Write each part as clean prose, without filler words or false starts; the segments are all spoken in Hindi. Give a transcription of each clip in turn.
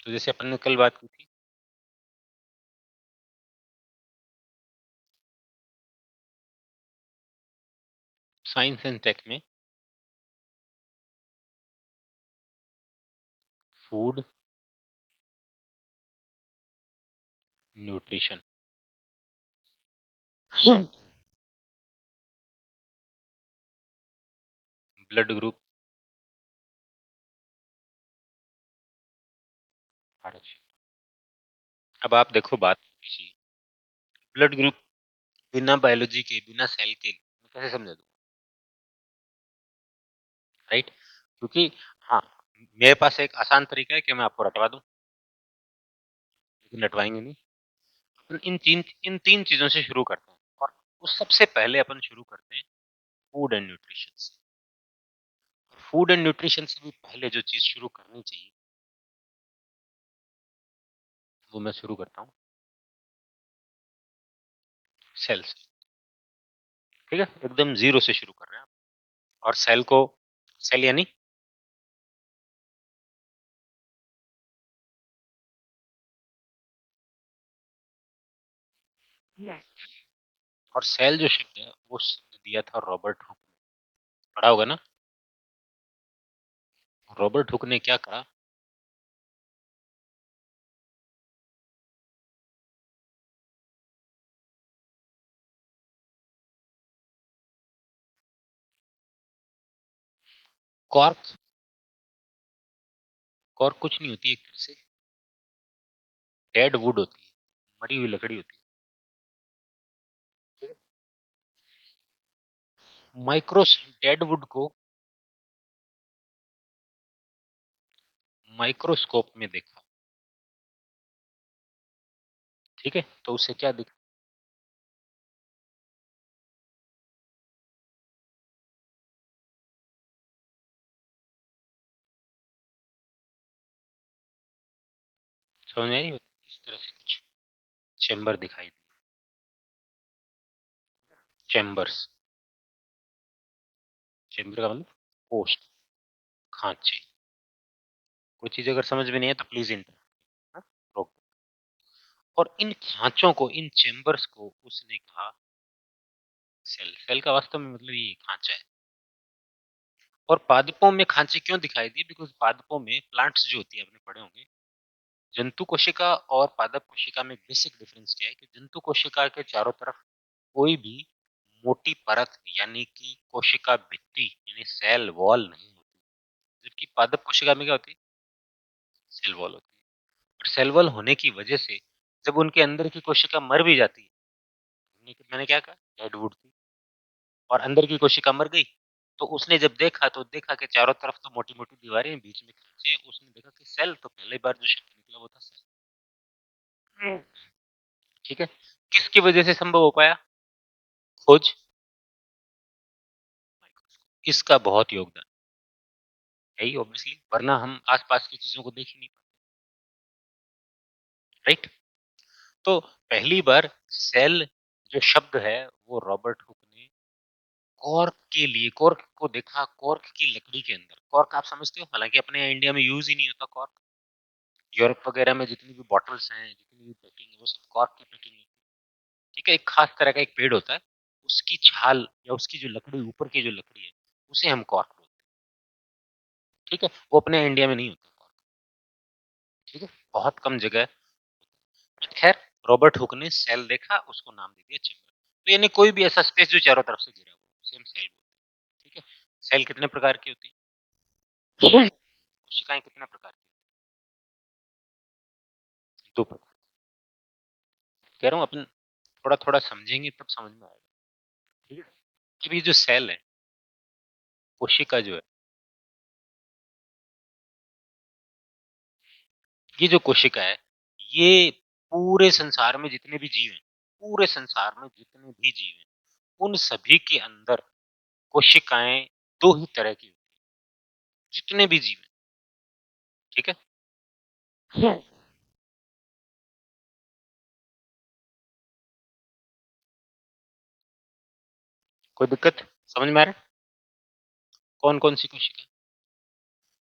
तो जैसे अपन ने कल बात की थी, साइंस एंड टेक में फूड, न्यूट्रिशन, ब्लड ग्रुप, अब आप देखो बात कीजिए, ब्लड ग्रुप बिना बायोलॉजी के, बिना सेल के मैं कैसे समझा दूं, राइट? क्योंकि हाँ, मेरे पास एक आसान तरीका है कि मैं आपको रटवा दूं, लेकिन रटवाएंगे नहीं। अपन इन तीन चीजों से शुरू करते हैं, और उस सबसे पहले अपन शुरू करते हैं फूड एंड न्यूट्रिशन से। फूड एंड न्यूट्रिशन से भी पहले जो चीज शुरू करनी चाहिए, वो मैं शुरू करता हूँ सेल से। ठीक है, एकदम जीरो से शुरू कर रहे हैं आप। और सेल को, सेल यानी और सेल जो शब्द है वो शब्द दिया था रॉबर्ट हुक ने, पढ़ा होगा ना? रॉबर्ट हुक ने क्या कहा? कॉर्क, कॉर्क कुछ नहीं होती, एक तरह से डेड वुड होती है, मरी हुई लकड़ी होती है। माइक्रोस डेड वुड को माइक्रोस्कोप में देखा, ठीक है, तो उसे क्या दिखा? समझ में आई? इस तरह से कुछ चेम्बर दिखाई दी, चेम्बर्स, चेम्बर का मतलब पोस्ट, खांचे। कोई चीज अगर समझ में नहीं है तो प्लीज इंटर रोक। और इन खांचों को, इन चेम्बर्स को उसने कहा सेल। सेल का वास्तव में मतलब ये खांचा है। और पादपों में खांचे क्यों दिखाई दिए? बिकॉज पादपों में प्लांट्स जो होती है, आपने पढ़े होंगे, जंतु कोशिका और पादप कोशिका में बेसिक डिफरेंस क्या है कि जंतु कोशिका के चारों तरफ कोई भी मोटी परत यानी कि कोशिका भित्ति यानी सेल वॉल नहीं होती, जबकि पादप कोशिका में क्या होती है? सेल वॉल होती है। और सेल वॉल होने की वजह से जब उनके अंदर की कोशिका मर भी जाती है, मैंने क्या कहा, डेडवुड थी, और अंदर की कोशिका मर गई, तो उसने जब देखा तो देखा कि चारों तरफ तो मोटी मोटी दीवारें हैं, बीच में खांचे हैं। उसने देखा कि सेल, तो पहली बार जो शब्द निकला वो था सेल। ठीक है, किसकी वजह से संभव हो पाया? खोज, इसका बहुत योगदान है ही ऑब्वियसली, वरना हम आसपास की चीजों को देख ही नहीं पाते, राइट? तो पहली बार सेल जो शब्द है वो रॉबर्ट हुक ने कॉर्क के लिए, कॉर्क को देखा, कॉर्क की लकड़ी के अंदर। कॉर्क आप समझते हो, हालांकि अपने इंडिया में यूज ही नहीं होता कॉर्क। यूरोप वगैरह में जितनी भी बॉटल्स हैं, जितनी भी पैकिंग है, वो सब कॉर्क की पैकिंग है। ठीक है, एक खास तरह का एक पेड़ होता है, उसकी छाल या उसकी जो लकड़ी, ऊपर की जो लकड़ी है, उसे हम कॉर्क बोलते हैं। ठीक है, वो अपने इंडिया में नहीं होता कॉर्क। ठीक है, बहुत कम जगह। खैर, रॉबर्ट हुक ने सेल देखा, उसको नाम दे दिया चेम्बर। तो यानी कोई भी ऐसा स्पेस जो चारों तरफ से घिरा हो, उसे हम सेल बोलते हैं। ठीक है, सेल कितने प्रकार की होती है? कोशिकाएं कितने प्रकार की? दो प्रकार। कह रहा हूँ अपन थोड़ा थोड़ा समझेंगे तब समझ में आएगा। ठीक है, अब ये जो सेल है, कोशिका जो है, ये जो कोशिका है, ये पूरे संसार में जितने भी जीव हैं, पूरे संसार में जितने भी जीव हैं, उन सभी के अंदर कोशिकाएं दो ही तरह की होती हैं, जितने भी जीव हैं। ठीक है, कोई दिक्कत समझ में आ रहा है? कौन कौन सी कोशिका?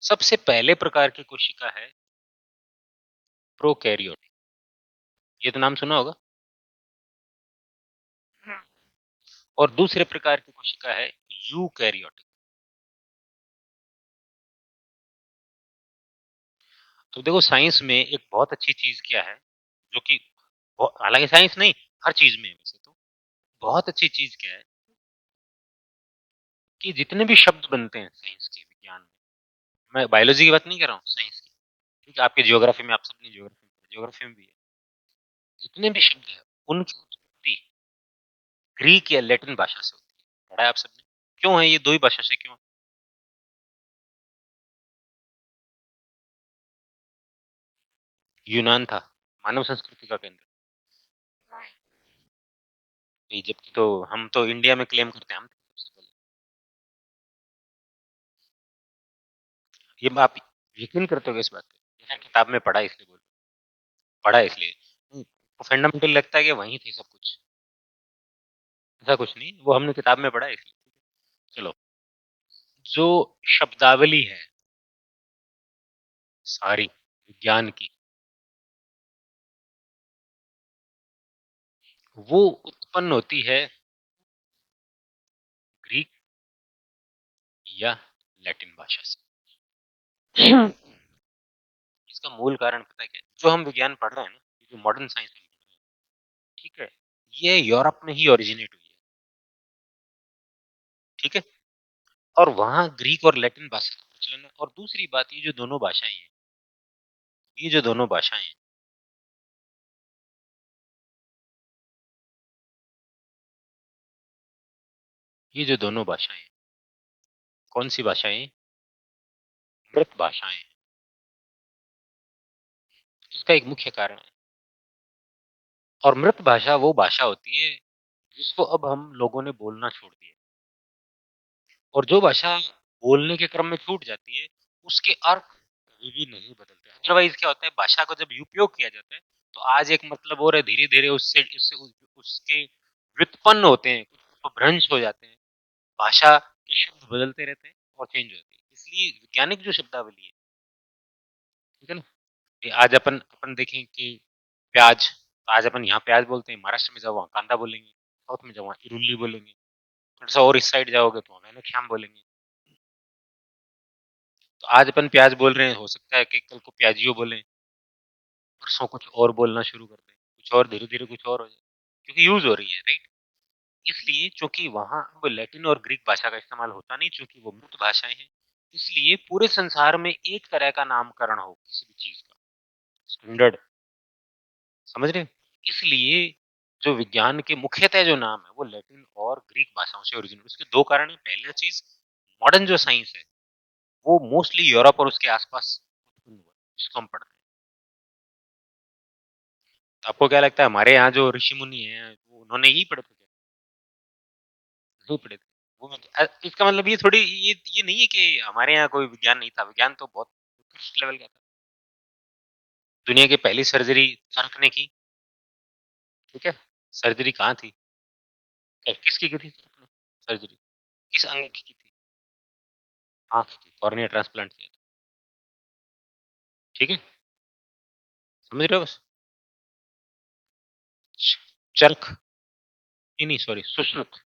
सबसे पहले प्रकार की कोशिका है प्रोकैरियोटिक, ये तो नाम सुना होगा। और दूसरे प्रकार की कोशिका है यूकैरियोटिक। तो देखो साइंस में एक बहुत अच्छी चीज क्या है, जो कि हालांकि साइंस नहीं, हर चीज में है वैसे तो, बहुत अच्छी चीज क्या है कि जितने भी शब्द बनते हैं साइंस के, विज्ञान में, मैं बायोलॉजी की बात नहीं कर रहा हूँ, साइंस की। ठीक है, आपके जियोग्राफी में, आप सबने जियोग्राफी में भी है, जितने भी शब्द है उनकी उत्पत्ति ग्रीक या लैटिन भाषा से होती है। पढ़ा है आप सबने? क्यों है ये दो ही भाषा से, क्यों? यूनान था मानव संस्कृति का केंद्र। इजिप्ट तो हम तो इंडिया में क्लेम करते हैं, हम थे सबसे पहले। ये आप यकीन करते हो इस बात पे? मैंने किताब में पढ़ा है, इसलिए बोल, पढ़ा है इसलिए। फंडामेंटल लगता है कि वहीं थे सब कुछ, ऐसा कुछ नहीं, वो हमने किताब में पढ़ा है इसलिए। चलो, जो शब्दावली है सारी विज्ञान की, वो उत्पन्न होती है ग्रीक या लैटिन भाषा से। इसका मूल कारण पता है क्या है? जो हम विज्ञान पढ़ रहे हैं ना, जो मॉडर्न साइंस में, ठीक है, ये यूरोप में ही ओरिजिनेट हुई है। ठीक है, और वहां ग्रीक और लैटिन भाषा का प्रचलन है। और दूसरी बात, ये जो दोनों भाषाएं हैं, ये जो दोनों भाषाएं हैं, ये जो दोनों भाषाएं हैं, कौन सी भाषाएं? मृत भाषाएं हैं। इसका एक मुख्य कारण है। और मृत भाषा वो भाषा होती है जिसको अब हम लोगों ने बोलना छोड़ दिया। और जो भाषा बोलने के क्रम में छूट जाती है, उसके अर्थ कभी भी नहीं बदलते। अदरवाइज क्या होता है, भाषा को जब उपयोग किया जाता है तो आज एक मतलब और है, धीरे धीरे उससे उससे उसके व्युत्पन्न होते हैं, कुछ भ्रंश हो जाते हैं, भाषा के शब्द बदलते रहते हैं और चेंज होते हैं। इसलिए वैज्ञानिक जो शब्दावली है, ठीक है ना, ये आज अपन अपन देखें कि प्याज, तो आज अपन यहाँ प्याज बोलते हैं, महाराष्ट्र में जाओ वहाँ कांदा बोलेंगे, साउथ में जाओ वहाँ इरुल्ली बोलेंगे, थोड़ा सा और इस साइड जाओगे तो मैंने श्याम बोलेंगे। तो आज अपन प्याज बोल रहे हैं, हो सकता है कि कल को प्याजियो बोलें, परसों कुछ और बोलना शुरू कर दें, कुछ और, धीरे धीरे कुछ और हो जाए, क्योंकि यूज हो रही है, राइट। इसलिए चूंकि वहां अब लैटिन और ग्रीक भाषा का इस्तेमाल होता नहीं, चूंकि वो मृत भाषाएं हैं, इसलिए पूरे संसार में एक तरह का नामकरण हो किसी भी चीज का, स्टैंडर्ड, समझ रहे हैं? इसलिए जो विज्ञान के मुख्यतः जो नाम है वो लैटिन और ग्रीक भाषाओं से ओरिजिनल, उसके दो कारण है। पहला चीज, मॉडर्न जो साइंस है वो मोस्टली यूरोप और उसके आसपास उत्पन्न हुआ है, जिसको हम पढ़ते हैं। तो आपको क्या लगता है, हमारे यहाँ जो ऋषि मुनि हैं वो उन्होंने यही पढ़े थे क्या? नहीं पढ़े थे। वो इसका मतलब ये थोड़ी, ये नहीं है कि हमारे यहाँ कोई विज्ञान नहीं था, विज्ञान तो बहुत उत्कृष्ट लेवल का था। दुनिया की पहली सर्जरी चरक ने की, ठीक है, सर्जरी कहाँ थी, किसकी की थी सर्जरी, किस अंग की थी? आंख की, कॉर्निया ट्रांसप्लांट किया था। ठीक है, समझ रहे हो बस। चरक, नहीं नहीं सॉरी, सुश्रुत,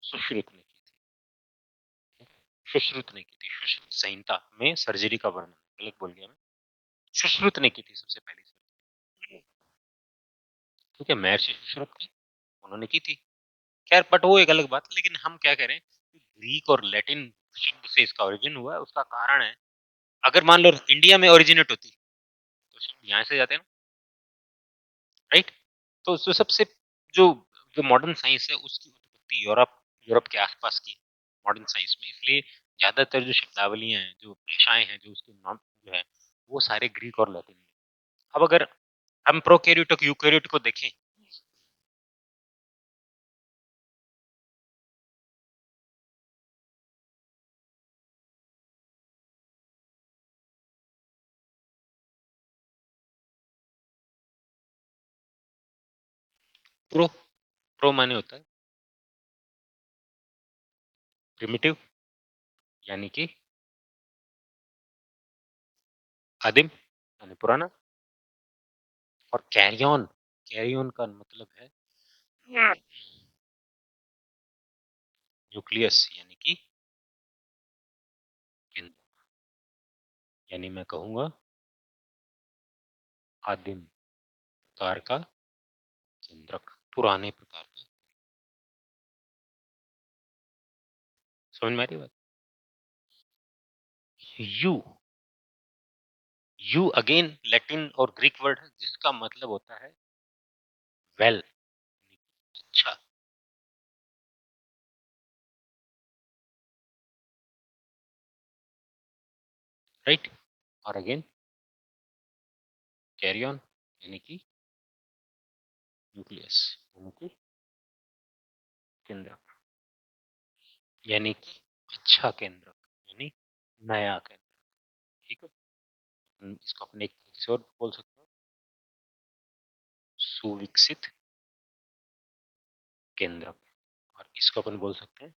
सुश्रुत ने की थी, सुश्रुत ने की थी, सुश्रुत संहिता में सर्जरी का वर्णन, गलत बोल गया मैं, सुश्रुत ने की थी सबसे पहली सर्जरी। ठीक है, महर्षि सुश्रुत ने, उन्होंने की थी। खैर बट वो एक अलग बात है, लेकिन हम क्या करें, ग्रीक और लैटिन शब्द से इसका ओरिजिन हुआ है, उसका कारण है, अगर मान लो इंडिया में ओरिजिनेट होती तो शब्द यहाँ से जाते ना, राइट। तो सबसे जो जो मॉडर्न साइंस है उसकी उत्पत्ति यूरोप, यूरोप के आसपास की मॉडर्न साइंस में, इसलिए ज्यादातर जो शब्दावलियां हैं, जो भाषाएं हैं, जो उसके नाम जो है, वो सारे ग्रीक और लैटिन में। अब अगर हम प्रोकैरियोट और यूकैरियोट को देखें, प्रो, प्रो माने होता है प्रिमिटिव, यानी कि आदिम, यानी पुराना, और कैरियन का मतलब है न्यूक्लियस यानी कि केंद्र। यानी मैं कहूंगा आदिम प्रकार का केंद्रक, पुराने प्रकार का। समझ में आ रही बात? यू यू अगेन लैटिन और ग्रीक वर्ड है जिसका मतलब होता है वेल, अच्छा। राइट। और अगेन कैरियन यानी कि न्यूक्लियस यानी कि केंद्र, यानी कि अच्छा केंद्र, यानी नया केंद्र। ठीक है। इसको अपने एक तरीके से और बोल सकते हो, सुविकसित केंद्र। और इसको अपन बोल सकते हैं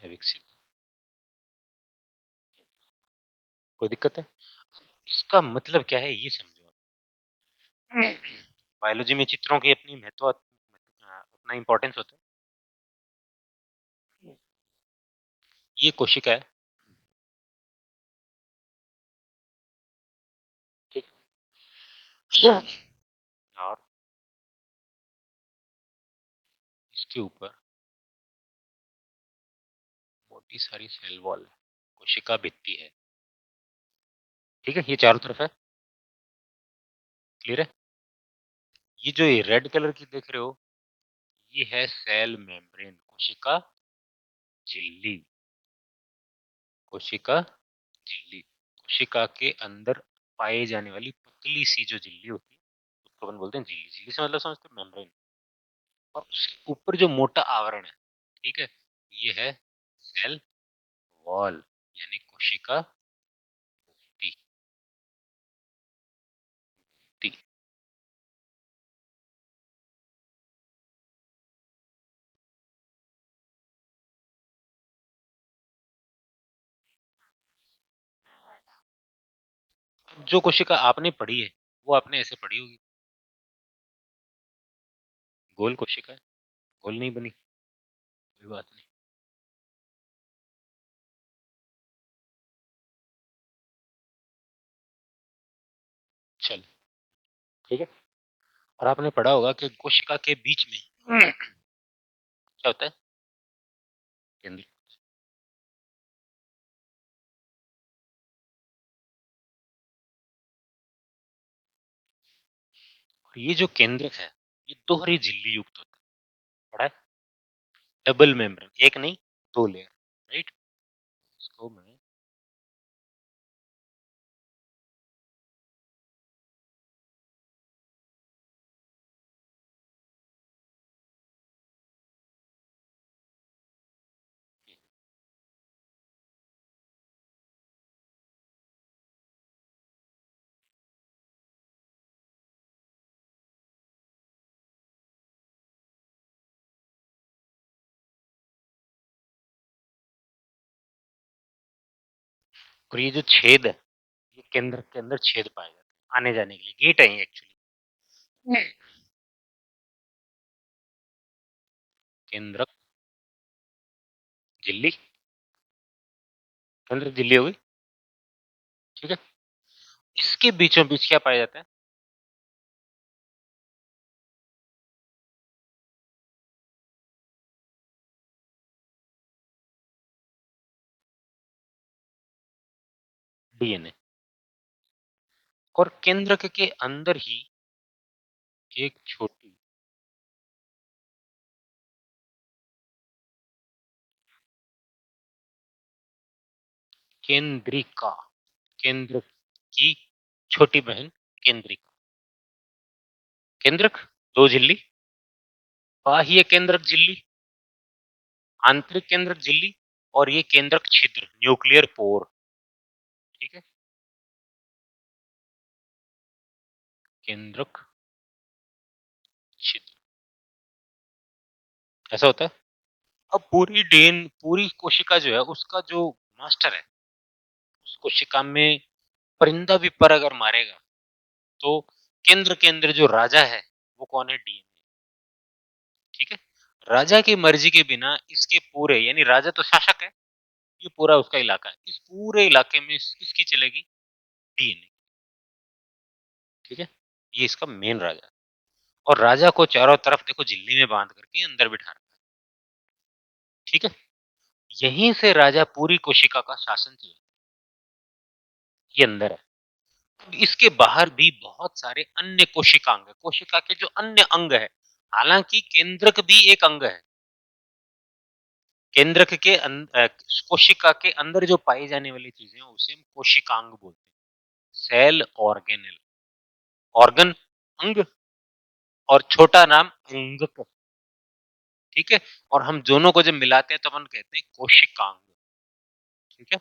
विकसित। कोई दिक्कत है? इसका मतलब क्या है ये समझो। बायोलॉजी में चित्रों की अपनी महत्व, अपना इंपॉर्टेंस होता है। ये कोशिका है, ठीक। और इसके ऊपर मोटी सारी सेल वॉल है, कोशिका भित्ति है। ठीक है, ये चारों तरफ है। क्लियर है? ये जो ये रेड कलर की देख रहे हो, ये है सेल मेम्ब्रेन, कोशिका झिल्ली। कोशिका झिल्ली, कोशिका के अंदर पाए जाने वाली पतली सी जो झिल्ली होती है उसको अपन बोलते हैं झिल्ली। झिल्ली से मतलब समझते हैं मेम्ब्रेन। और उसके ऊपर जो मोटा आवरण है, ठीक है, ये है सेल वॉल यानी कोशिका भित्ति। जो कोशिका आपने पढ़ी है वो आपने ऐसे पढ़ी होगी, गोल कोशिका है, गोल नहीं बनी, कोई बात नहीं। चल, ठीक है। और आपने पढ़ा होगा कि कोशिका के बीच में क्या होता है? केंद्र। और ये जो केंद्रक है ये दोहरी झिल्ली युक्त होता है। पढ़ा है? डबल मेम्ब्रेन, एक नहीं दो लेयर। राइट। इसको मैं और ये जो छेद है ये केंद्र के अंदर छेद पाए जाते हैं आने जाने के लिए, गेट है एक्चुअली। केंद्रक झिल्ली, केंद्रक झिल्ली हो गई। ठीक है। इसके बीचों बीच क्या पाया जाता है? डीएनए। और केंद्रक के अंदर ही एक छोटी केंद्रिका, केंद्र की छोटी बहन केंद्रिका। केंद्रक दो झिल्ली, बाह्य केंद्रक झिल्ली, आंतरिक केंद्रक झिल्ली, और ये केंद्रक छिद्र न्यूक्लियर पोर। ठीक है। केंद्रक छिद्र ऐसा होता है। अब पूरी पूरी कोशिका जो है उसका जो मास्टर है उस कोशिका में परिंदा भी पर अगर मारेगा तो केंद्र के अंदर जो राजा है वो कौन है? डीएनए। ठीक है, राजा की मर्जी के बिना इसके पूरे, यानी राजा तो शासक है, ये पूरा उसका इलाका है, इस पूरे इलाके में किसकी चलेगी? डीएनए। ठीक है, ये इसका मेन राजा है। और राजा को चारों तरफ देखो झिल्ली में बांध करके अंदर बिठा रखा है। ठीक है, यहीं से राजा पूरी कोशिका का शासन चलाता है, ये अंदर है। इसके बाहर भी बहुत सारे अन्य कोशिकांग है, कोशिका के जो अन्य अंग है, हालांकि केंद्रक भी एक अंग है। केंद्रक के कोशिका के अंदर जो पाई जाने वाली चीजें उसे हम कोशिकांग बोलते हैं। सेल ऑर्गेनेल, ऑर्गन अंग, और छोटा नाम अंगक। ठीक है, और हम दोनों को जब मिलाते हैं तो अपन कहते हैं कोशिकांग। ठीक है,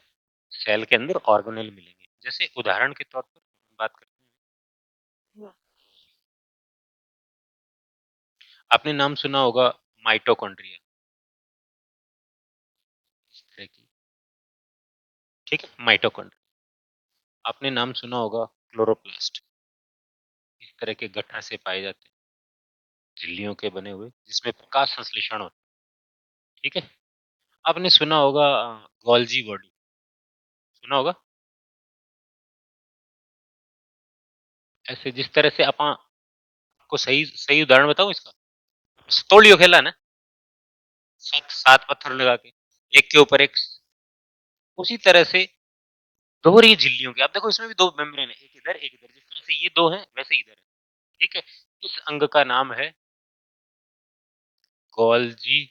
सेल के अंदर ऑर्गेनेल मिलेंगे, जैसे उदाहरण के तौर पर बात करते हैं, आपने नाम सुना होगा माइटोकॉन्ड्रिया, इस तरह की। ठीक है, माइटोकॉन्ड्रिया। आपने नाम सुना होगा क्लोरोप्लास्ट, इस तरह के गठर से पाए जाते हैं, झिल्लियों के बने हुए, जिसमें प्रकाश संश्लेषण होता है। ठीक है, आपने सुना होगा गोल्जी बॉडी, सुना होगा। ऐसे जिस तरह से अपन को सही सही उदाहरण बताऊं इसका, सतोलियो खेला ना, सात सात पत्थर लगा के एक के ऊपर एक, उसी तरह से दोहरी झिल्लियों के, आप देखो इसमें भी दो मेम्ब्रेन है, एक इधर एक इधर, जिस तरह से ये दो हैं वैसे इधर है। ठीक है, इस अंग का नाम है गोल्जी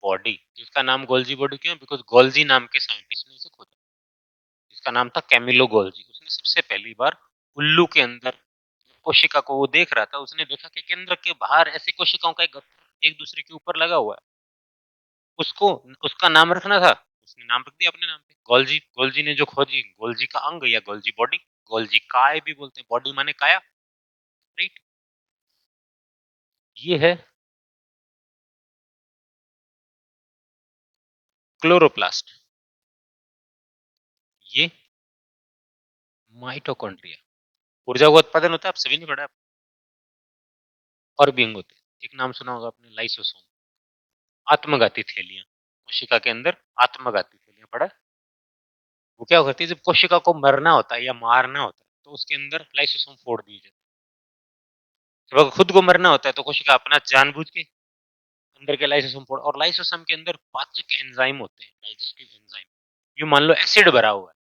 बॉडी। इसका नाम गोल्जी बॉडी क्यों? बिकॉज गोल्जी नाम के साइंटिस्ट ने इसे खोजा, इसका नाम था कैमिलो गोल्जी। उसने सबसे पहली बार उल्लू के अंदर कोशिका को वो देख रहा था, उसने देखा कि केंद्र के बाहर ऐसी कोशिकाओं का एक दूसरे के ऊपर लगा हुआ है, उसको उसका नाम रखना था, उसने नाम रख दिया अपने नाम पे गोल्जी। गोल्जी ने जो खोजी, गोल्जी का अंग या गोल्जी बॉडी, गोल्जी काय भी बोलते हैं, बॉडी माने काया, राइट। ये है क्लोरोप्लास्ट, ये माइटोकॉन्ड्रिया। ऊर्जा का उत्पादन होता है, आप सभी ने पढ़ा, और भी अंग होते हैं। एक नाम सुना होगा आपने, लाइसोसोम, आत्मघाती थैलियां, कोशिका के अंदर आत्मघाती थैलियां पढ़ा है? वो क्या करती है, जब कोशिका को मरना होता है या मारना होता है तो उसके अंदर लाइसोसोम फोड़ दिए जाते हैं। जब खुद को मरना होता है तो कोशिका अपना जानबूझ के अंदर के लाइसोसोम फोड़, और लाइसोसोम के अंदर पाचक एंजाइम होते हैं, डाइजेस्टिव एंजाइम। ये मान लो एसिड भरा हुआ है,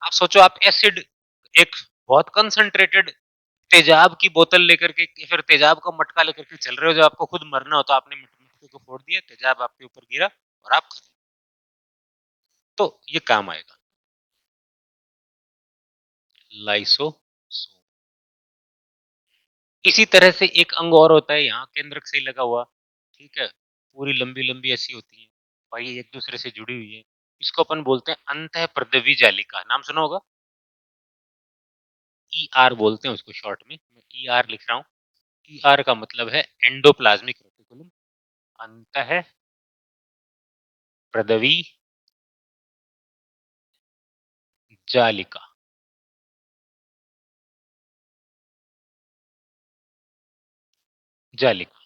आप सोचो आप एसिड, एक बहुत कंसंट्रेटेड तेजाब की बोतल लेकर के, फिर तेजाब का मटका लेकर के चल रहे हो, जब आपको खुद मरना हो तो आपने मटके को फोड़ दिया, तेजाब आपके ऊपर गिरा और आप खत्म। तो ये काम आएगा लाइसोसोम। इसी तरह से एक अंग और होता है यहाँ केंद्रक से लगा हुआ, ठीक है, पूरी लंबी लंबी ऐसी होती है और ये एक दूसरे से जुड़ी हुई है, इसको अपन बोलते हैं अंतःप्रदवी जालिका, नाम सुना होगा। ई आर बोलते हैं उसको शॉर्ट में, मैं ई आर लिख रहा हूँ। ई आर का मतलब है एंडोप्लाज्मिक रेटिकुलम, अंतः प्रदवी जालिका। जालिका,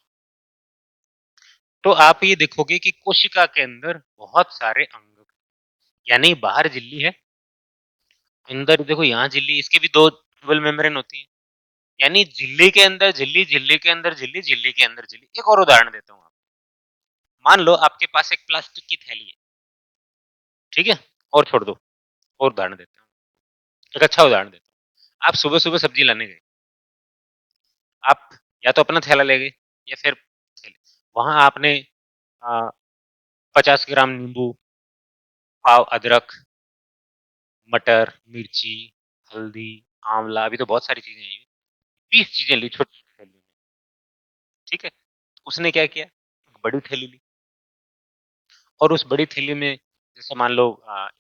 तो आप ये देखोगे कि कोशिका के अंदर बहुत सारे अंग, यानी बाहर झिल्ली है, अंदर देखो यहाँ झिल्ली, इसके भी दो डबल मेम्ब्रेन होती है, यानी झिल्ली के अंदर झिल्ली, झिल्ली के अंदर झिल्ली, झिल्ली के अंदर झिल्ली। एक और उदाहरण देता हूँ, मान लो आपके पास एक प्लास्टिक की थैली है, ठीक है, और छोड़ दो, और उदाहरण देता हूँ, एक अच्छा उदाहरण देता हूँ। आप सुबह सुबह सब्जी लाने गए, आप या तो अपना थैला ले गए या फिर थैले, वहां आपने 50 ग्राम नींबू, पाव अदरक, मटर, मिर्ची, हल्दी, आंवला, अभी तो बहुत सारी चीजें हैं, 20 चीजें ली छोटी छोटी थैली में। ठीक है, उसने क्या किया, बड़ी थैली ली, और उस बड़ी थैली में जैसे मान लो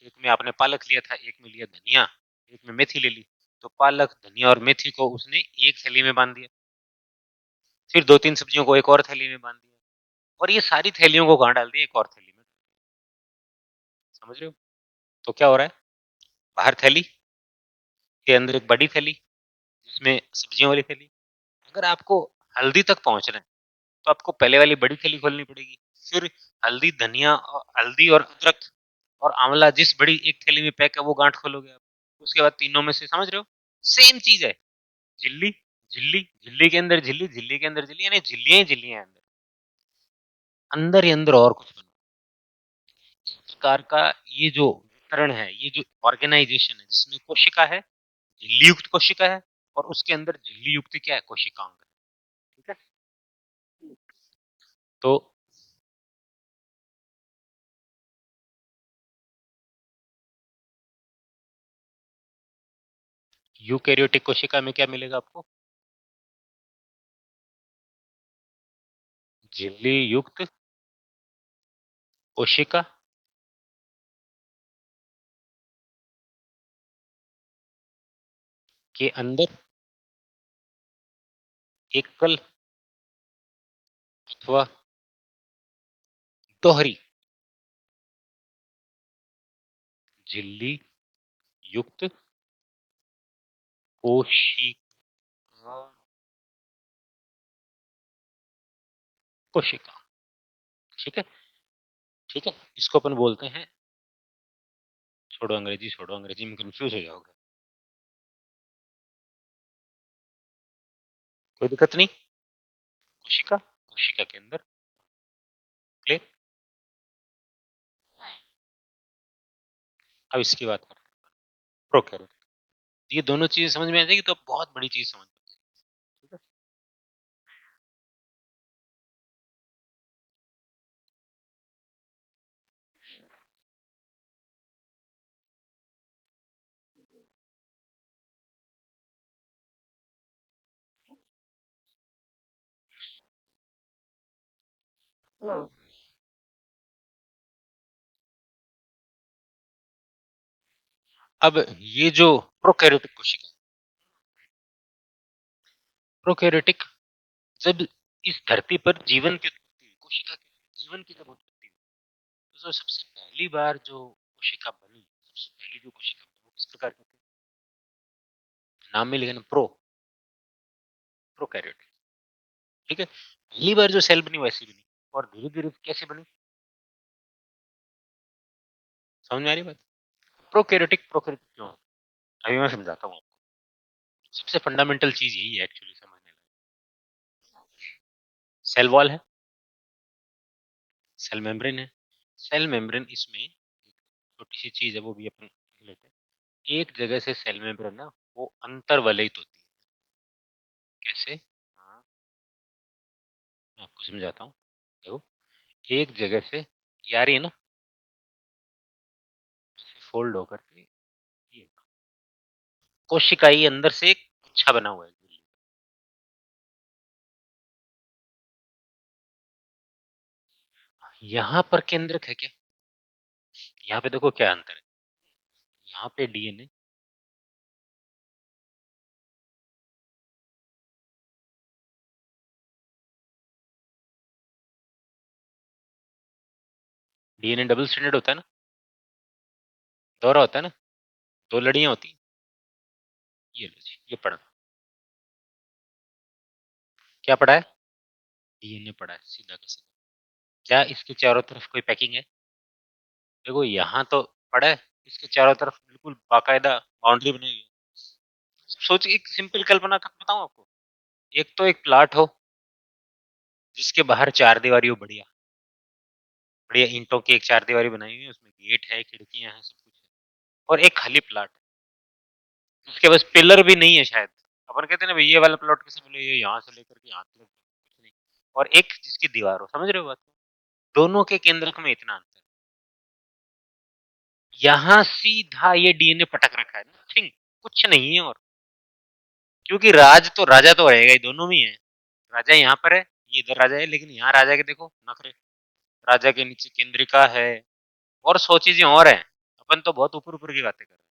एक में आपने पालक लिया था, एक में लिया धनिया, एक में मेथी ले ली, तो पालक धनिया और मेथी को उसने एक थैली में बांध दिया, फिर दो तीन सब्जियों को एक और थैली में बांध दिया, और ये सारी थैलियों को कहाँ डाल दिया, एक और थैली में। समझ रहे हो? तो क्या हो रहा है, बाहर थैली, के अंदर एक बड़ी थैली जिसमें सब्जियों वाली थैली। अगर आपको हल्दी तक पहुंचना है तो आपको पहले वाली बड़ी थैली खोलनी पड़ेगी, फिर हल्दी, धनिया और हल्दी और अदरक और आंवला जिस बड़ी एक थैली में पैक है वो गांठ खोलोगे आप। उसके बाद तीनों में से समझ रहे हो सेम चीज है। झिल्ली, झिल्ली, झिल्ली के अंदर झिल्ली, झिल्ली के अंदर झिल्ली, यानी झिल्लियां ही झिल्लियां हैं अंदर, अंदर ही अंदर और कुछ बनो। इस प्रकार का ये जो वितरण है, ये जो ऑर्गेनाइजेशन है जिसमें कोशिका है, झिल्ली युक्त कोशिका है और उसके अंदर झिल्ली युक्त क्या है, कोशिकांग है। ठीक है, तो यूकेरियोटिक कोशिका में क्या मिलेगा आपको? झिल्ली युक्त कोशिका के अंदर एकल अथवा दोहरी झिल्ली युक्त कोशिका, कोशिका। ठीक है, ठीक है, इसको अपन बोलते हैं, छोड़ो अंग्रेजी, छोड़ो अंग्रेजी में कंफ्यूज हो जाओगे, कोई दिक्कत नहीं। कोशिका, कोशिका के अंदर क्लियर। अब इसकी बात करें, प्रोकैरियोटिक। ये दोनों चीजें समझ में आ जाएगी तो बहुत बड़ी चीज समझ में आ जाएगी। ठीक है, अब ये जो प्रोकैरियोटिक कोशिका, प्रोकैरियोटिक, जब इस धरती पर जीवन की उत्पत्ति हुई, कोशिका की जीवन की जब उत्पत्ति हुई, तो सबसे पहली बार जो कोशिका बनी, सबसे पहली जो कोशिका बनी वो किस प्रकार की थी? नाम में लिखा ना, प्रोकैरियोटिक। ठीक है, पहली बार जो सेल बनी वैसी बनी, और धीरे धीरे कैसे बनी, समझ में आ रही बात? प्रोकैरियोटिक, प्रोकैरियोटिक क्यों? अभी मैं समझाता हूँ आपको। सबसे फंडामेंटल चीज यही है एक्चुअली समझने में। सेल वॉल है, सेल मेम्ब्रेन है, सेल मेम्ब्रेन, इसमें एक छोटी सी चीज है वो भी अपन लेते हैं। एक जगह से सेल मेम्ब्रेन ना वो अंतर वलयित होती है। कैसे? हाँ, मैं आपको समझाता हूँ। देखो, एक जगह से ये आ रही है ना, फोल्ड होकर के ये कोशिकाई अंदर से एक गुच्छा बना हुआ है। यहाँ पर केंद्रक है क्या? यहाँ पे देखो क्या अंतर है, यहाँ पे डीएनए, डीएनए डबल स्ट्रैंडेड होता है ना, दोहरा होता है ना, दो लड़ियां होती हैं। ये लो जी, ये पढ़ा, क्या पढ़ा है? डीएनए पढ़ा है, सीधा का सीधा। क्या इसके चारों तरफ कोई पैकिंग है? देखो यहाँ तो पढ़ा है, इसके चारों तरफ बिल्कुल बाकायदा बाउंड्री बनी हुई है। सोच, एक सिंपल कल्पना कर बताऊं आपको। एक तो एक प्लाट हो जिसके बाहर चार दीवारी हो, बढ़िया बढ़िया ईंटों की एक चार दीवारी बनाई हुई है, उसमें गेट है, खिड़कियां हैं, सब कुछ है। और एक खाली प्लाट उसके पास पिलर भी नहीं है शायद। अपन कहते हैं ना भाई ये वाला प्लॉट किसे बोले, ये यहाँ से लेकर के यहाँ तक कुछ नहीं। और एक जिसकी दीवार हो, समझ रहे हो बात? दोनों के केंद्रक में इतना अंतर, यहाँ सीधा ये डीएनए पटक रखा है, नथिंग, कुछ नहीं है। और क्योंकि राजा तो रहेगा ही, दोनों में ही है। राजा यहाँ पर है, ये इधर राजा है, लेकिन यहाँ राजा के देखो नखरे, राजा के नीचे केंद्रिका है और सौ चीजें और है। अपन तो बहुत ऊपर ऊपर की बातें कर रहे हैं।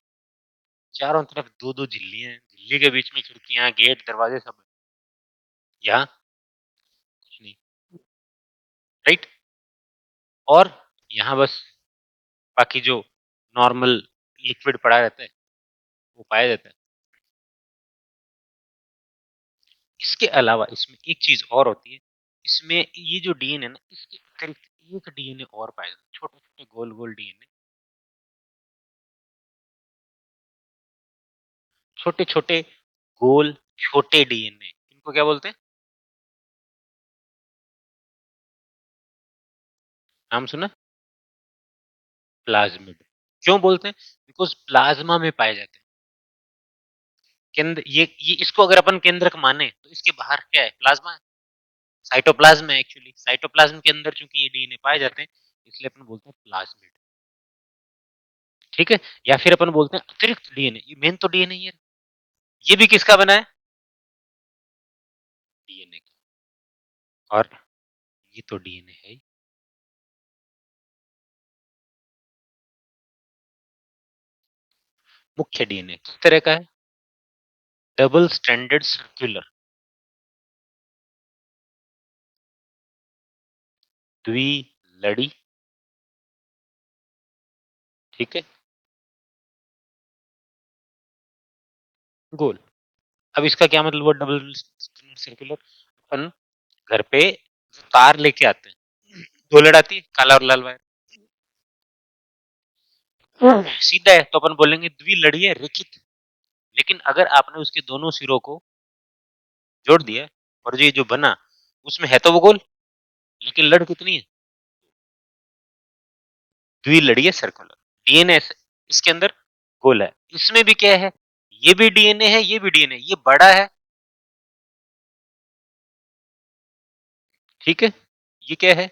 चारों तरफ दो दो झिल्ली हैं, झिल्ली के बीच में खिड़कियां, गेट, दरवाजे सब है। यहाँ कुछ नहीं, राइट। और यहाँ बस बाकी जो नॉर्मल लिक्विड पड़ा रहता है वो पाया जाता है। इसके अलावा इसमें एक चीज और होती है, इसमें ये जो डीएनए ना, इसके अतिरिक्त एक डीएनए और पाया जाता है, छोटे छोटे गोल गोल डीएनए, छोटे छोटे गोल छोटे डीएनए, इनको क्या बोलते हैं? नाम सुना? प्लाज्मिड। क्यों बोलते हैं? बिकॉज प्लाज्मा में पाए जाते हैं। केंद्र, ये इसको अगर अपन केंद्रक माने तो इसके बाहर क्या है? प्लाज्मा है, साइटोप्लाज्म है एक्चुअली। साइटोप्लाज्म के अंदर चूंकि ये डीएनए पाए जाते हैं, इसलिए अपन बोलते हैं प्लाज्मिड। ठीक है? या फिर अपन बोलते हैं अतिरिक्त डीएनए, ये मेन तो डीएनए ही है। ये भी किसका बना है? डीएनए का। और ये तो डीएनए है ही। मुख्य डीएनए किस तरह का है? डबल स्ट्रैंडेड सर्कुलर, द्विलड़ी। ठीक है? गोल। अब इसका क्या मतलब हुआ डबल सर्कुलर? अपन घर पे तार लेके आते हैं, दो लड़ आती है, काला और लाल वायर, सीधा है तो अपन बोलेंगे द्विलड़ीय रेखित। लेकिन अगर आपने उसके दोनों सिरों को जोड़ दिया और ये जो बना, उसमें है तो वो गोल, लेकिन लड़ कितनी है? द्विलड़ीय सर्कुलर। डीएनए इसके अंदर गोल है, इसमें भी क्या है? ये भी डीएनए है, ये भी डीएनए, ये बड़ा है। ठीक है? ये क्या है?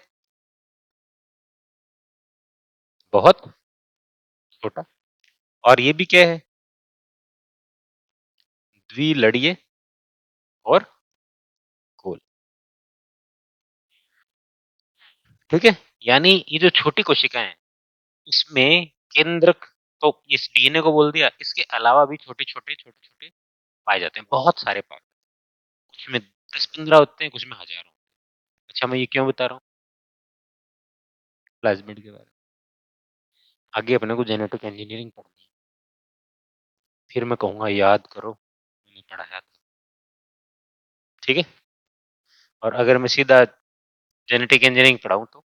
बहुत छोटा। और ये भी क्या है? द्विलड़ीय और गोल। ठीक है? यानी ये जो छोटी कोशिकाएं हैं, इसमें केंद्रक तो इस डीएनए को बोल दिया, इसके अलावा भी छोटे छोटे छोटे छोटे पाए जाते हैं, बहुत सारे पाए। कुछ में 10-15 होते हैं, कुछ में हजारों। अच्छा, मैं ये क्यों बता रहा हूँ प्लाज्मिड के बारे में? आगे अपने को जेनेटिक इंजीनियरिंग पढ़नी है, फिर मैं कहूंगा याद करो मैंने पढ़ाया था। ठीक है? और अगर मैं सीधा जेनेटिक इंजीनियरिंग पढ़ाऊं तो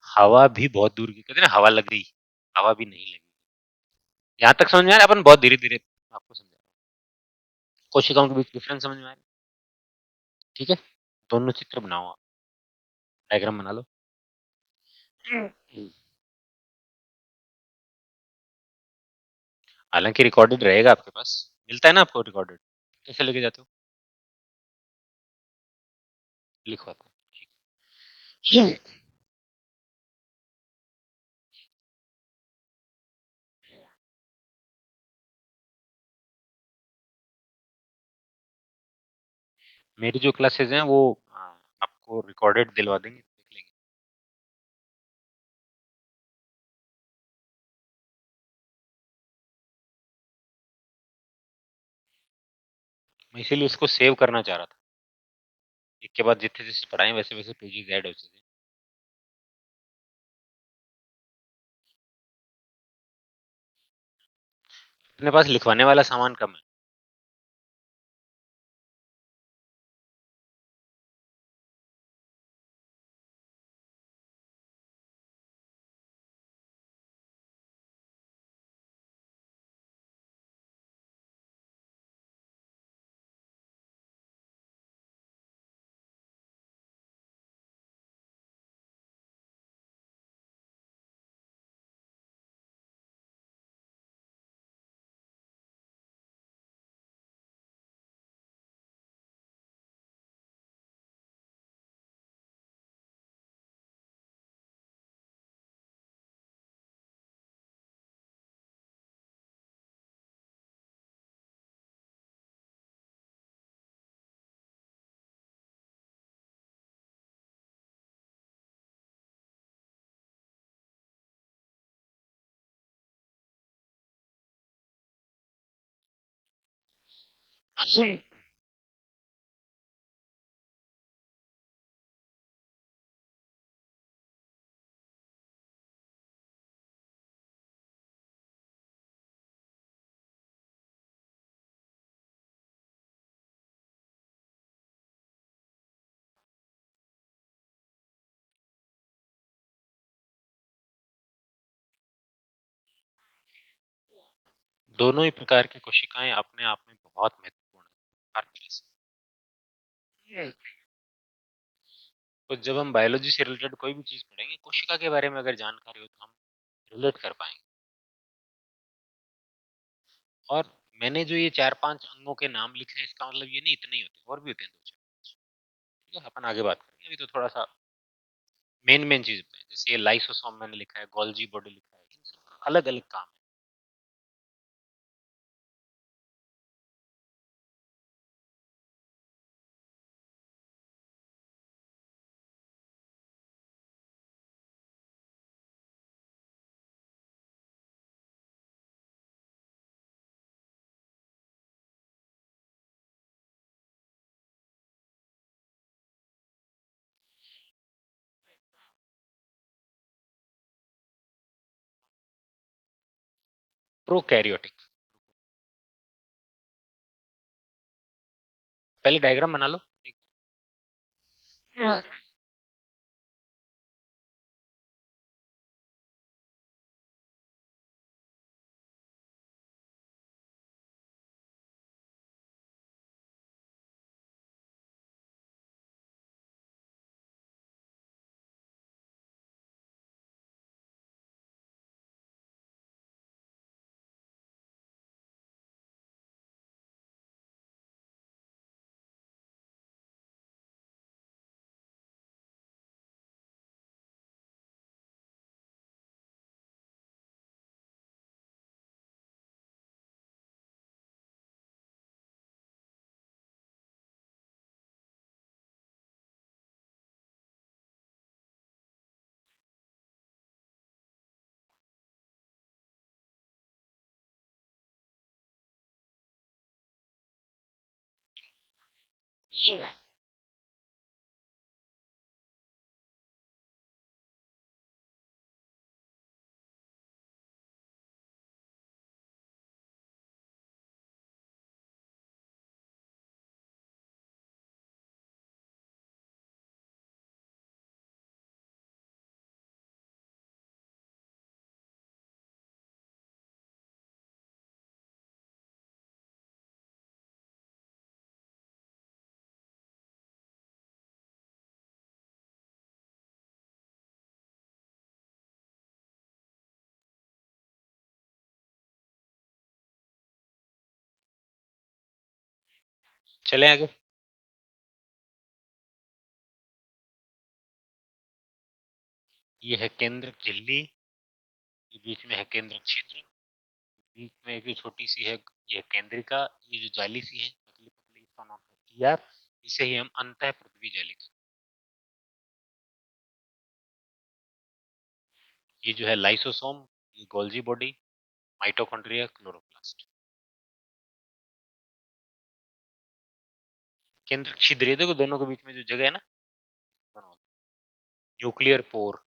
हवा भी बहुत दूर की, कहते हैं ना हवा लग गई, हवा भी नहीं लगी। यहाँ तक समझ में आ रहा है? अपन बहुत धीरे धीरे आपको समझा रहा हूँ। कोशिकाओं के बीच डिफरेंस समझ में आ रहा है? ठीक है? दोनों चित्र बनाओ आप, डायग्राम बना लो। हालांकि रिकॉर्डेड रहेगा आपके पास, मिलता है ना आपको रिकॉर्डेड? कैसे लेके जाते हो? लिखवाते हो? मेरी जो क्लासेस हैं वो आपको रिकॉर्डेड दिलवा देंगे, देख लेंगे। मैं इसीलिए इसको सेव करना चाह रहा था, एक के बाद जितने जैसे पढ़ाएं वैसे वैसे पेजेस ऐड होते थे। अपने पास लिखवाने वाला सामान कम है। दोनों ही प्रकार की कोशिकाएं अपने आप में बहुत महत्वपूर्ण है हर तरह से। तो जब हम बायोलॉजी से रिलेटेड कोई भी चीज पढ़ेंगे, कोशिका के बारे में अगर जानकारी हो तो हम रिलेट कर पाएंगे। और मैंने जो ये 4-5 अंगों के नाम लिखे हैं, इसका मतलब ये नहीं इतने ही होते, और भी होते हैं 2-4। ठीक है, अपन आगे बात करेंगे। अभी तो थोड़ा सा मेन मेन चीज पे, जैसे ये लाइसोसोम मैंने लिखा है, गोल्जी बॉडी लिखा है, इन सब अलग अलग काम है। प्रोकैरियोटिक। पहले डायग्राम बना लो। हाँ। चले आगे। ये है केंद्रक झिल्ली, ये बीच में है केंद्रक छिद्र, बीच में एक छोटी सी है, ये केंद्रिका, ये जो जाली सी है पतली पतली, इसका नाम है ईआर। इसे ही हम अंतः पृथ्वी जाली कहते हैं। ये जो है लाइसोसोम, ये गोल्जी बॉडी, माइटोकॉन्ड्रिया, क्लोरोप्लास्ट। केंद्रक छिद्र, ये देखो दोनों के बीच में जो जगह है ना, न्यूक्लियर पोर,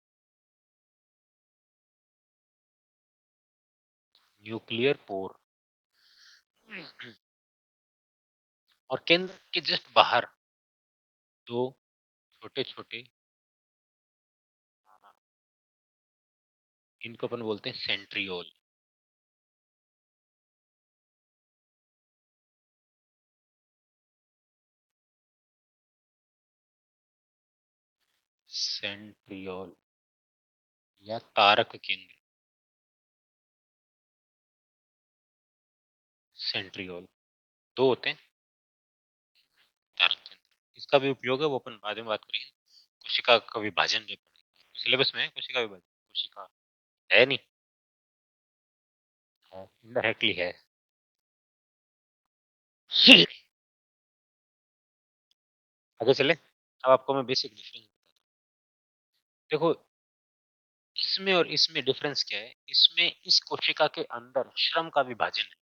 न्यूक्लियर पोर। और केंद्र के जस्ट बाहर दो छोटे छोटे, इनको अपन बोलते हैं सेंट्रियोल। सेंट्रियोल या तारक केंद्र, सेंट्रियोल दो होते हैं, तारक केंद्र। इसका भी उपयोग है, वो अपन बाद में बात करेंगे। कोशिका का विभाजन जो सिलेबस में है, कोशिका विभाजन, कोशिका है नहीं, इनडायरेक्टली है। आगे चले। अब आपको मैं बेसिक डिफरेंस बताता हूँ। देखो, इसमें और इसमें डिफरेंस क्या है, इसमें इस कोशिका के अंदर श्रम का विभाजन है।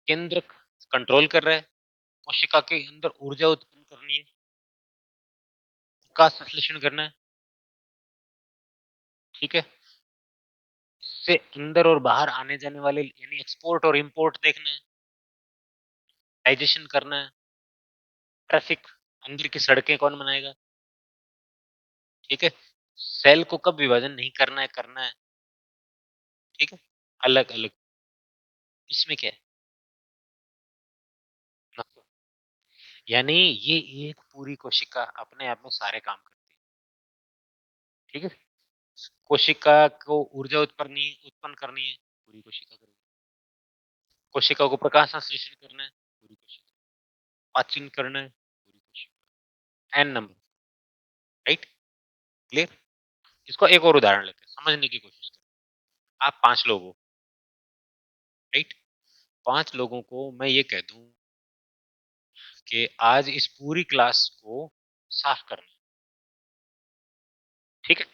केंद्र कंट्रोल कर रहा है, कोशिका के अंदर ऊर्जा उत्पन्न करनी है, प्रकाश संश्लेषण करना है। ठीक है, इससे अंदर और बाहर आने जाने वाले यानी एक्सपोर्ट और इंपोर्ट देखना है, डाइजेशन करना है, ट्रैफिक, अंदर की सड़कें कौन बनाएगा। ठीक है, सेल को कब विभाजन नहीं करना है, करना है। ठीक है, अलग अलग इसमें क्या है? मतलब यानी ये एक पूरी कोशिका अपने आप में सारे काम करती है, ठीक है? कोशिका को ऊर्जा उत्पन्न करनी है, पूरी कोशिका करेगी। कोशिका को प्रकाश संश्लेषण करना है, पूरी कोशिका। पाचन करना है, पूरी कोशिका। N number, right? क्लियर? इसको एक और उदाहरण लेते हैं, समझने की कोशिश करें। आप 5 लोग हो, राइट? 5 लोगों को मैं ये कह दूं कि आज इस पूरी क्लास को साफ करना है, ठीक है?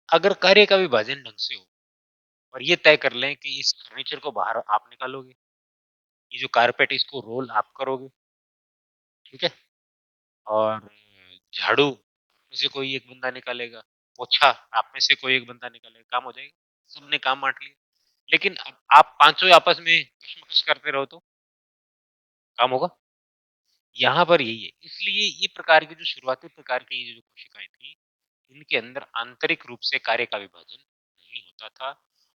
अगर कार्य का विभाजन ढंग से हो और ये तय कर लें कि इस फर्नीचर को बाहर आप निकालोगे, ये जो कारपेट इसको रोल आप करोगे, ठीक है? और झाड़ू में से कोई एक बंदा निकालेगा, पोछा आप में से कोई एक बंदा निकालेगा, काम हो जाएगा। सबने काम बांट लिया। लेकिन अब आप पांचों आपस में कशमकश करते रहो तो काम होगा? यहाँ पर यही है। इसलिए ये प्रकार की जो शुरुआती प्रकार की ये जो कोशिकाएं थी, इनके अंदर आंतरिक रूप से कार्य का विभाजन नहीं होता था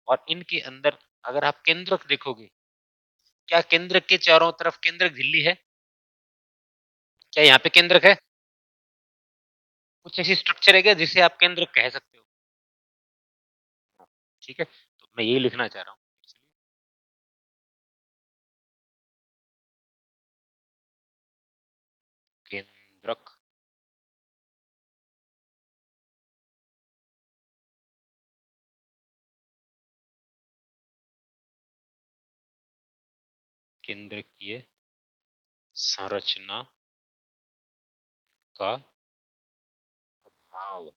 और इनके अंदर अगर आप केंद्रक देखोगे, क्या केंद्रक के चारों तरफ केंद्रक झिल्ली है? क्या यहाँ पे केंद्रक है? कुछ ऐसी स्ट्रक्चर है क्या जिसे आप केंद्रक कह सकते हो? ठीक है? तो मैं यही लिखना चाह रहा हूँ। केंद्रक, केंद्रकीय संरचना का भाव।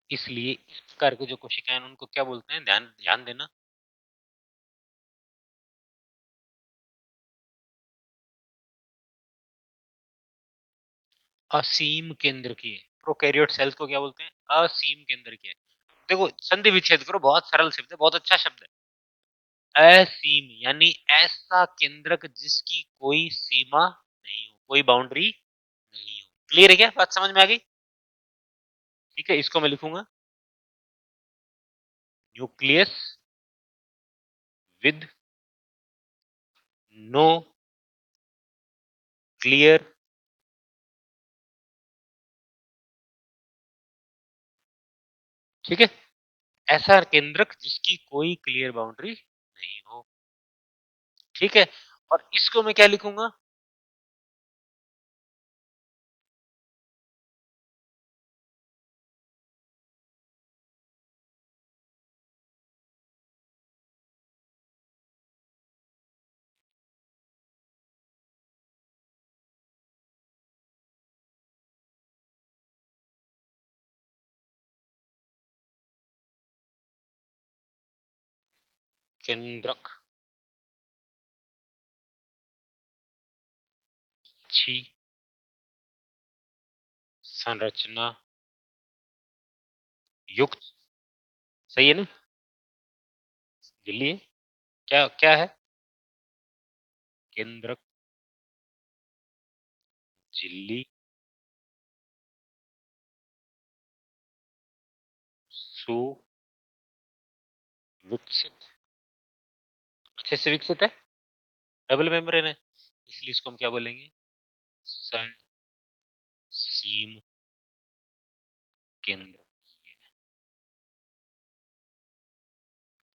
इसलिए इस प्रकार की जो कोशिकाएं हैं, उनको क्या बोलते हैं? ध्यान ध्यान देना। असीम केंद्रकीय। प्रोकैरियोट सेल्स को क्या बोलते हैं? असीम केंद्रकीय। देखो संधि विच्छेद करो, बहुत सरल शब्द है, बहुत अच्छा शब्द है। असीम यानी ऐसा केंद्रक जिसकी कोई सीमा नहीं हो, कोई बाउंड्री नहीं हो। क्लियर है क्या? बात समझ में आ गई? ठीक है, इसको मैं लिखूंगा न्यूक्लियस विद नो क्लियर ठीक है, ऐसा केंद्रक जिसकी कोई क्लियर बाउंड्री नहीं हो। ठीक है, और इसको मैं क्या लिखूंगा? केंद्रक अच्छी संरचना युक्त। सही है ना? दिल्ली क्या क्या है? केंद्रक झिल्ली सुविकसित, अच्छे से विकसित है, डबल मेम्ब्रेन है, इसलिए इसको हम क्या बोलेंगे? सीम केंद्र।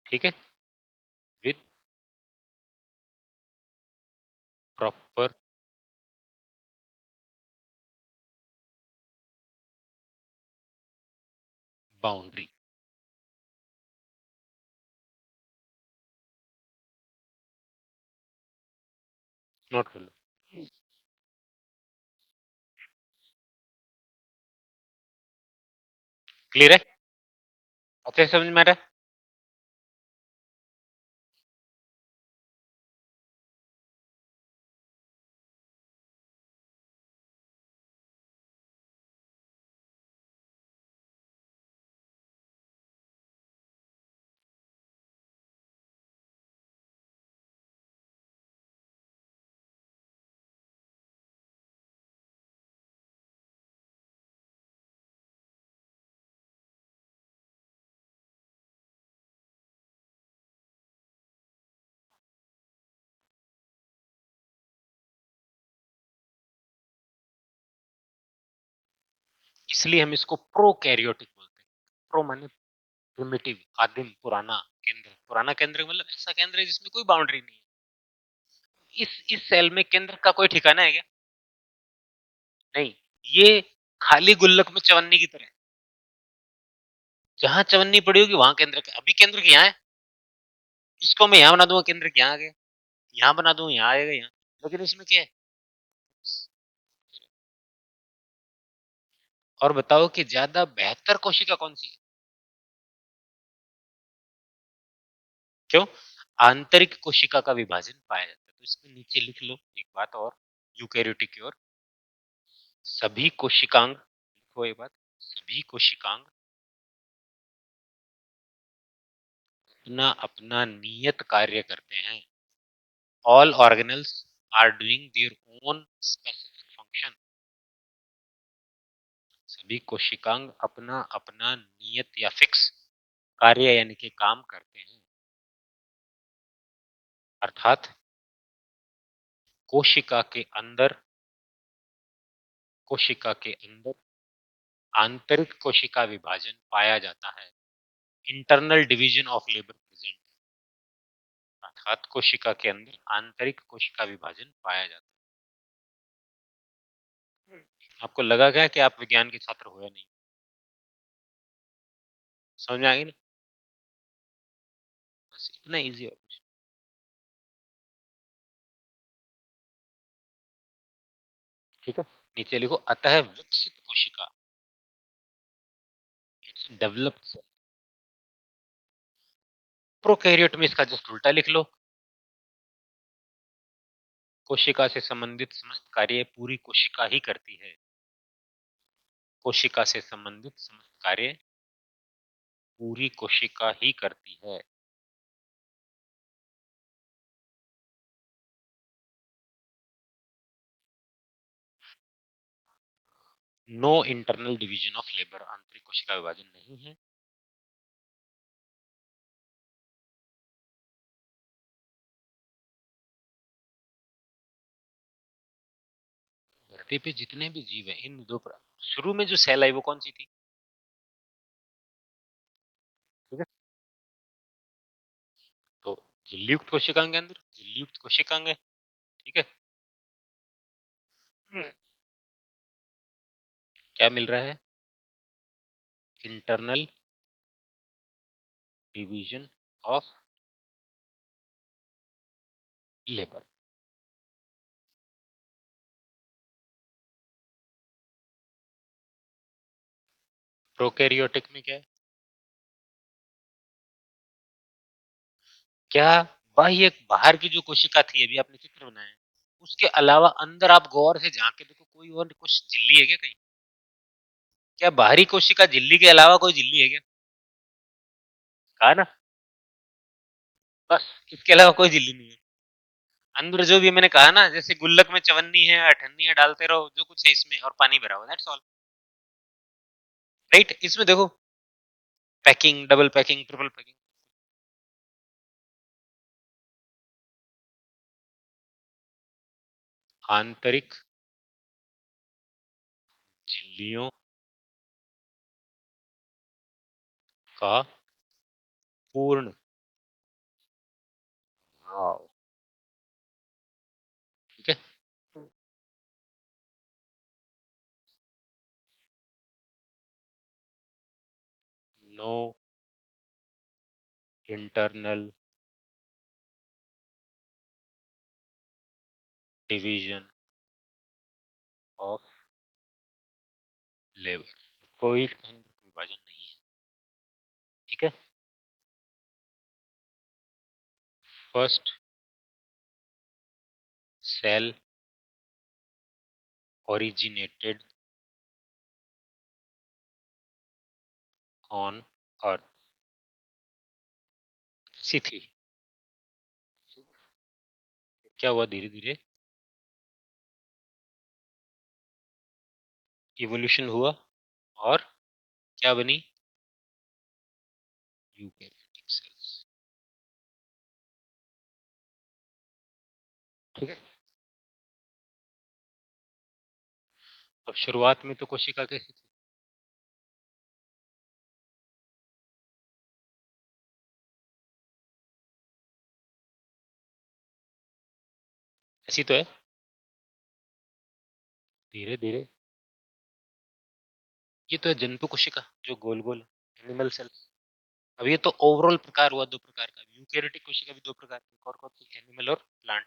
ठीक है, विद प्रॉपर बाउंड्री। नोट कर लो। क्लियर है? अच्छे से समझ में आ रहा है? इसलिए हम इसको प्रोकैरियोटिक बोलते हैं। प्रो माने प्रिमिटिव, आदिम, पुराना केंद्र। पुराना केंद्र मतलब ऐसा केंद्र है जिसमें कोई बाउंड्री नहीं है। इस सेल में केंद्र का कोई ठिकाना है क्या? नहीं। ये खाली गुल्लक में चवन्नी की तरह है। जहां चवन्नी पड़ी होगी वहां केंद्र का। अभी केंद्र यहाँ है, इसको मैं यहाँ बना दूंगा, केंद्र यहाँ आ गया। यहाँ बना दूंगा, यहाँ आएगा यहाँ। लेकिन इसमें क्या है? और बताओ कि ज्यादा बेहतर कोशिका कौन सी है? क्यों? आंतरिक कोशिका का विभाजन पाया जाता है। तो इसमें नीचे लिख लो एक बात और, यूकैरियोटिक की ओर। सभी कोशिकांग, लिखो ये बात, सभी कोशिकांग अपना अपना नियत कार्य करते हैं। All organelles are doing their own specific function. सभी कोशिकांग अपना अपना नियत या फिक्स कार्य यानी कि काम करते हैं। अर्थात कोशिका के अंदर, कोशिका के अंदर आंतरिक कोशिका विभाजन पाया जाता है। Internal division of labour present. अर्थात कोशिका के अंदर आंतरिक कोशिका विभाजन पाया जाता है। आपको लगा क्या कि आप विज्ञान के छात्र हो या नहीं? समझ में आ गई ना? बस इतना इजी है कुछ। ठीक है, नीचे लिखो, अतः विकसित कोशिका, इट्स डेवलप्ड सेल। प्रोकैरियोट में इसका जस्ट उल्टा लिख लो। कोशिका से संबंधित समस्त कार्य पूरी कोशिका ही करती है। कोशिका से संबंधित समस्त कार्य पूरी कोशिका ही करती है। No internal division of labour, आंतरिक कोशिका विभाजन नहीं है। धरती पे जितने भी जीव हैं, इन दो पर शुरू में जो सेल आई वो कौन सी थी? ठीक है, तो झिल्ली युक्त कोशिकांग के अंदर झिल्ली युक्त कोशिकांग है। ठीक है, क्या मिल रहा है? Internal division of labour. Prokaryotic में क्या है? क्या बाह्य, बाहर की जो कोशिका थी, अभी आपने चित्र बनाया, उसके अलावा अंदर आप गौर से झांक के देखो, कोई और कुछ झिल्ली है क्या कहीं? क्या बाहरी कोशिका झिल्ली के अलावा कोई झिल्ली है क्या? कहा ना, बस इसके अलावा कोई झिल्ली नहीं है। अंदर जो भी मैंने कहा ना, जैसे गुल्लक में चवन्नी है, अठन्नी है, डालते रहो जो कुछ है इसमें, और पानी भरा हुआ, दैट्स ऑल। राइट, इसमें देखो, packing, double packing, triple packing. आंतरिक झिल्लियों का पूर्ण, हाँ, ठीक है। No internal division of labour, कोई विभाजन नहीं है। ठीक है, first cell originated on earth. सी थी, क्या हुआ धीरे धीरे? इवोल्यूशन हुआ, और क्या बनी? Eukaryotic cells. ठीक है, अब शुरुआत में तो कोशिका कैसी थी? ऐसी तो है, धीरे धीरे। ये तो है जंतु कोशिका जो गोल गोल एनिमल सेल। अब ये तो ओवरऑल प्रकार हुआ दो प्रकार का, यूकेरियोटिक कोशिका भी दो प्रकार की, और कौन सी, एनिमल और प्लांट।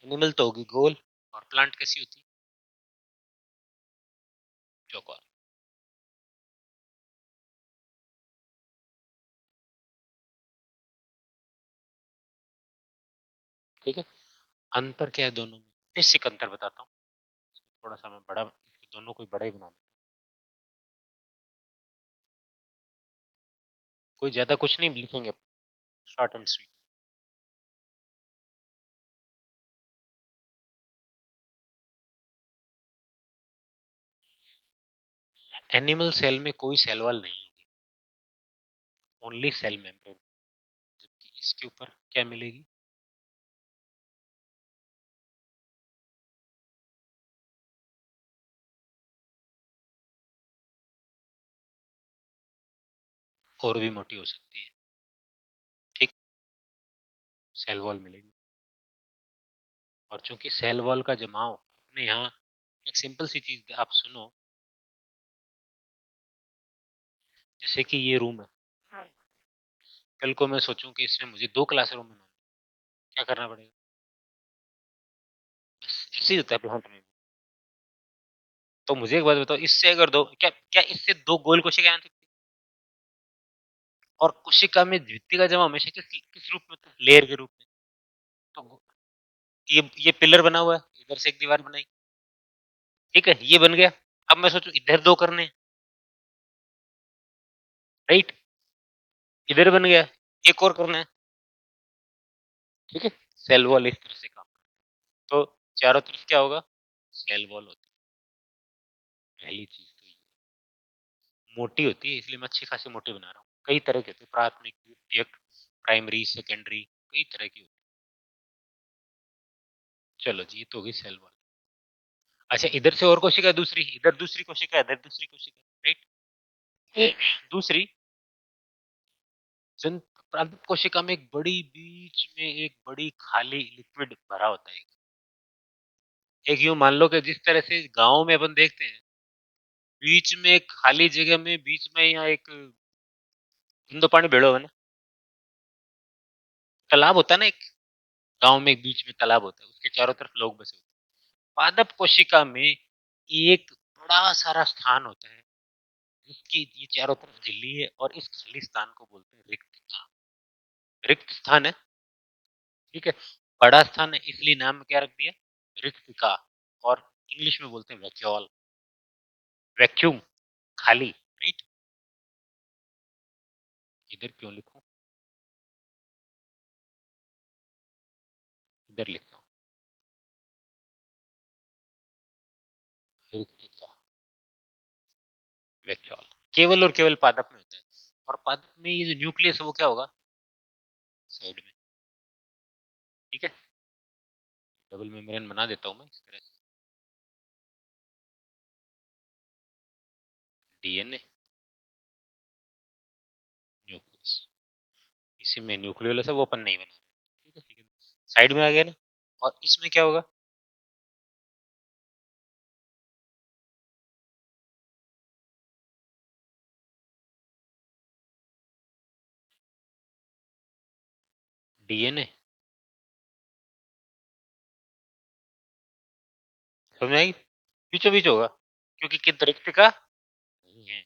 एनिमल तो होगी गोल, और प्लांट कैसी होती है, चौकोर। ठीक है। अंतर क्या है दोनों में, बेसिक अंतर बताता हूँ। थोड़ा सा मैं बड़ा, दोनों को बड़ा ही बना दूं। कोई ज्यादा कुछ नहीं लिखेंगे, short and sweet. Animal cell में कोई सेल वॉल नहीं होगी, ओनली सेल मेम्ब्रेन। जबकि इसके ऊपर क्या मिलेगी, और भी मोटी हो सकती है। ठीक, सेल वॉल मिलेगी। और चूंकि सेल वॉल का जमाव अपने यहाँ, एक सिंपल सी चीज आप सुनो, जैसे कि ये रूम है, कल को मैं सोचूं कि इसमें मुझे दो क्लासरूम बनाना, क्या करना पड़ेगा, बस ऐसे ही होता है प्लांट में। तो मुझे एक बात बताओ, इससे अगर दो, क्या क्या इससे दो गोल कोशिकाएं आ सकती, और कोशिका में द्वितीय का जमा हमेशा किस किस रूप में होता है, लेयर के रूप में। तो ये पिलर बना हुआ है, इधर से एक दीवार बनाई, ठीक है, ये बन गया। अब मैं सोचूं इधर दो करने हैं, राइट, इधर बन गया, एक और करना है, ठीक है। सेल वॉल इस तरह से काम, तो चारों तरफ क्या होगा, सेल वॉल होती है। पहली चीज तो ये मोटी होती है, इसलिए मैं अच्छी खासी मोटी बना रहा हूँ। कई तरह के होते हैं, प्राथमिक, द्वितीयक, प्राइमरी, सेकेंडरी, कई तरह की होती है। चलो जी, ये तो होगी सेल वॉल। अच्छा, इधर से और कोशिका दूसरी, इधर दूसरी कोशिका, इधर दूसरी कोशिका, राइट। दूसरी जन प्राथमिक कोशिका में एक बड़ी, बीच में एक बड़ी खाली लिक्विड भरा होता है। एक यूं मान लो कि जिस तरह से गांव में अपन देखते हैं, बीच में एक खाली जगह में, बीच में यहाँ एक धुंधो पानी भेड़ो है ना, तालाब होता है ना एक, गांव में एक बीच में तालाब होता है, उसके चारों तरफ लोग बसे होते हैं। पादप कोशिका में एक बड़ा सारा स्थान होता है, जिसकी ये चारों तरफ झिल्ली है, और इस खाली स्थान को बोलते हैं रिक्त स्थान। रिक्त स्थान है, ठीक है। बड़ा स्थान है, इसलिए नाम क्या रख दिया, रिक्तिका। और इंग्लिश में बोलते हैं वैक्यूल, वैक्यूम, खाली, राइट। इधर क्यों लिखूं, इधर लिखता हूँ, रिक्तिका, वैक्यूल। केवल और केवल पादप में होता है, और पादप में ये जो न्यूक्लियस है वो क्या होगा, साइड में, ठीक है। डबल मेम्ब्रेन बना देता हूँ मैं इस तरह से, डीएनए, न्यूक्लियस, इसी में न्यूक्लियोलस है, वो अपन नहीं बना रहे, ठीक है, ठीक है। साइड में आ गया ना, और इसमें क्या होगा, डीएनए। समझ में आई, बीचों बीच होगा, क्योंकि किस तरीके का नहीं है,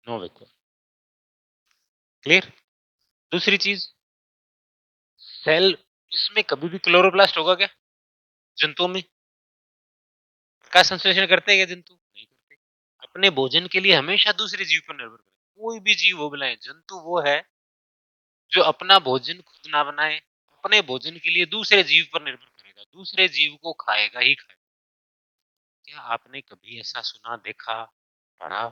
नो वैक्यूल। क्लियर। दूसरी चीज, सेल, इसमें कभी भी क्लोरोप्लास्ट होगा क्या, जंतुओं में प्रकाश संश्लेषण करते हैं क्या जंतु, नहीं करते। अपने भोजन के लिए हमेशा दूसरे जीव पर निर्भर करें, कोई भी जीव हो, बनाए जंतु वो है जो अपना भोजन खुद ना बनाए, अपने भोजन के लिए दूसरे जीव पर निर्भर करेगा, दूसरे जीव को खाएगा ही खाएगा। क्या आपने कभी ऐसा सुना, देखा, पढ़ा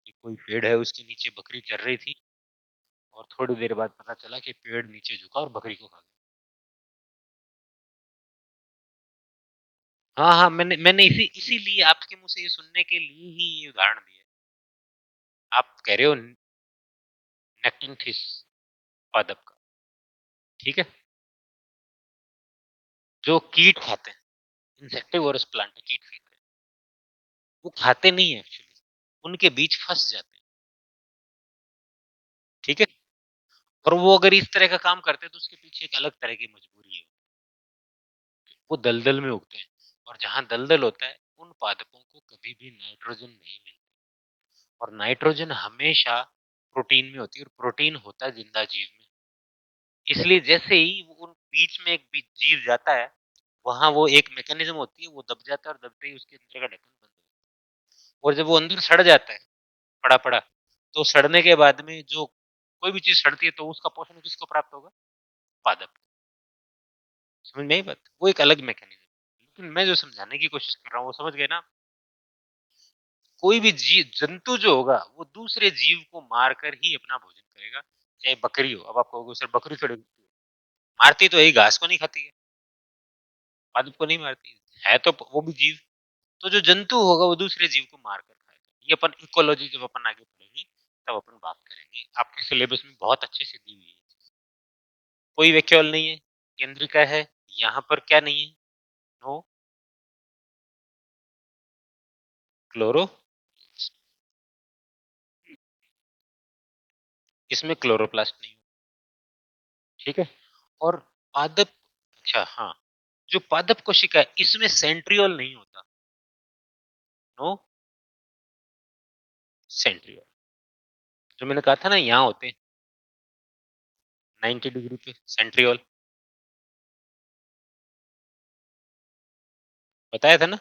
कि कोई पेड़ है, उसके नीचे बकरी चर रही थी, और थोड़ी देर बाद पता चला कि पेड़ नीचे झुका और बकरी को खा गया। हाँ हाँ, मैंने मैंने इसीलिए आपके मुंह से ये सुनने के लिए ही ये उदाहरण दिया। आप कह रहे हो नेक्टिन थिस, पादप का, ठीक है? जो कीट खाते हैं, इंसेक्टिवोरस प्लांट है, कीट खाते हैं, वो खाते नहीं है एक्चुअली, उनके बीज फँस जाते हैं, ठीक है? और वो अगर इस तरह का काम करते हैं तो उसके पीछे एक अलग तरह की मजबूरी है। वो दलदल में उगते हैं और जहाँ दलदल होता है, उन पादपों को कभी भी नाइट्रोजन नहीं मिलता और नाइट्रोजन हमेशा प्रोटीन में होती है और प्रोटीन होता है जिंदा जीव में। इसलिए जैसे ही वो उन बीच में एक जीव जाता है, वहाँ वो एक मैकेनिज्म होती है, वो दब जाता है और दबते ही उसके अंदर का ढक्कन बंद हो जाता है। और जब वो अंदर सड़ जाता है, पड़ा-पड़ा, तो सड़ने के बाद में जो कोई भी चीज़ सड़ती है तो उसका पोषण किसको प्राप्त होगा? पादप। समझ में आई बात? वो एक अलग मैकेनिज्म है। लेकिन मैं जो समझाने की कोशिश कर रहा हूँ, वो समझ गए ना? कोई भी जीव जंतु जो होगा, वो दूसरे जीव को मारकर ही अपना भोजन करेगा, चाहे बकरी हो। अब आप कहोगे सर बकरी थोड़ी मारती तो यही घास को नहीं खाती है, पादप को नहीं मारती है तो वो भी जीव। तो जो जंतु होगा वो दूसरे जीव को मार कर खाएगा। ये अपन इकोलॉजी जब अपन आगे पढ़ेंगे तब अपन बात करेंगे। आपके सिलेबस में बहुत अच्छे से दी हुई है। कोई वैक्यूल नहीं है, केंद्रिका है, यहाँ पर क्या नहीं है? नो क्लोरो, इसमें क्लोरोप्लास्ट नहीं है, ठीक है? और पादप, अच्छा हाँ, जो पादप कोशिका है इसमें सेंट्रियोल नहीं होता। नो सेंट्रियोल, जो मैंने कहा था ना यहाँ होते हैं 90 डिग्री पे सेंट्रियोल, बताया था ना।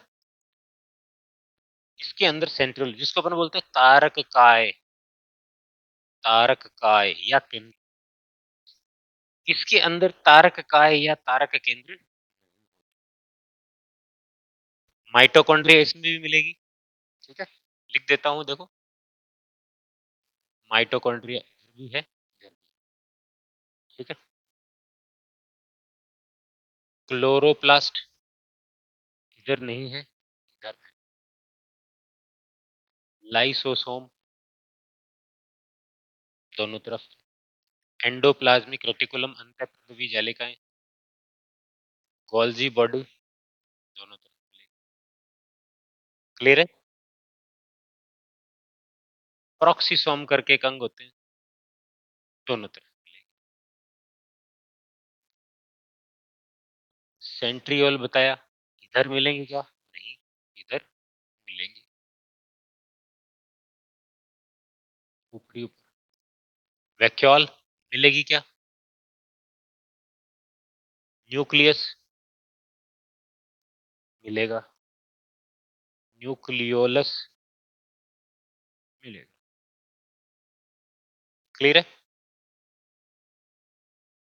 इसके अंदर सेंट्रियोल जिसको अपन बोलते हैं तारक काय, तारक काय या केंद्र, इसके अंदर तारक काय या तारक केंद्र, माइटोकॉन्ड्रिया इसमें भी मिलेगी, ठीक है? लिख देता हूँ देखो, माइटोकॉन्ड्रिया भी है, ठीक है? क्लोरोप्लास्ट इधर नहीं है, इधर है। लाइसोसोम दोनों तरफ, एंडोप्लाज्मिक रेटिकुलम अंतःपृष्ठीय जालिकाएं, गोल्जी बॉडी दोनों तरफ, क्लियर है? प्रोक्सीसोम करके एक अंग होते हैं, दोनों तरफ। सेंट्रियोल बताया, इधर मिलेंगे क्या? नहीं, इधर मिलेंगे, ऊपरी ऊपर। वैक्यूल मिलेगी क्या? न्यूक्लियस मिलेगा, न्यूक्लियोलस मिलेगा, क्लियर है?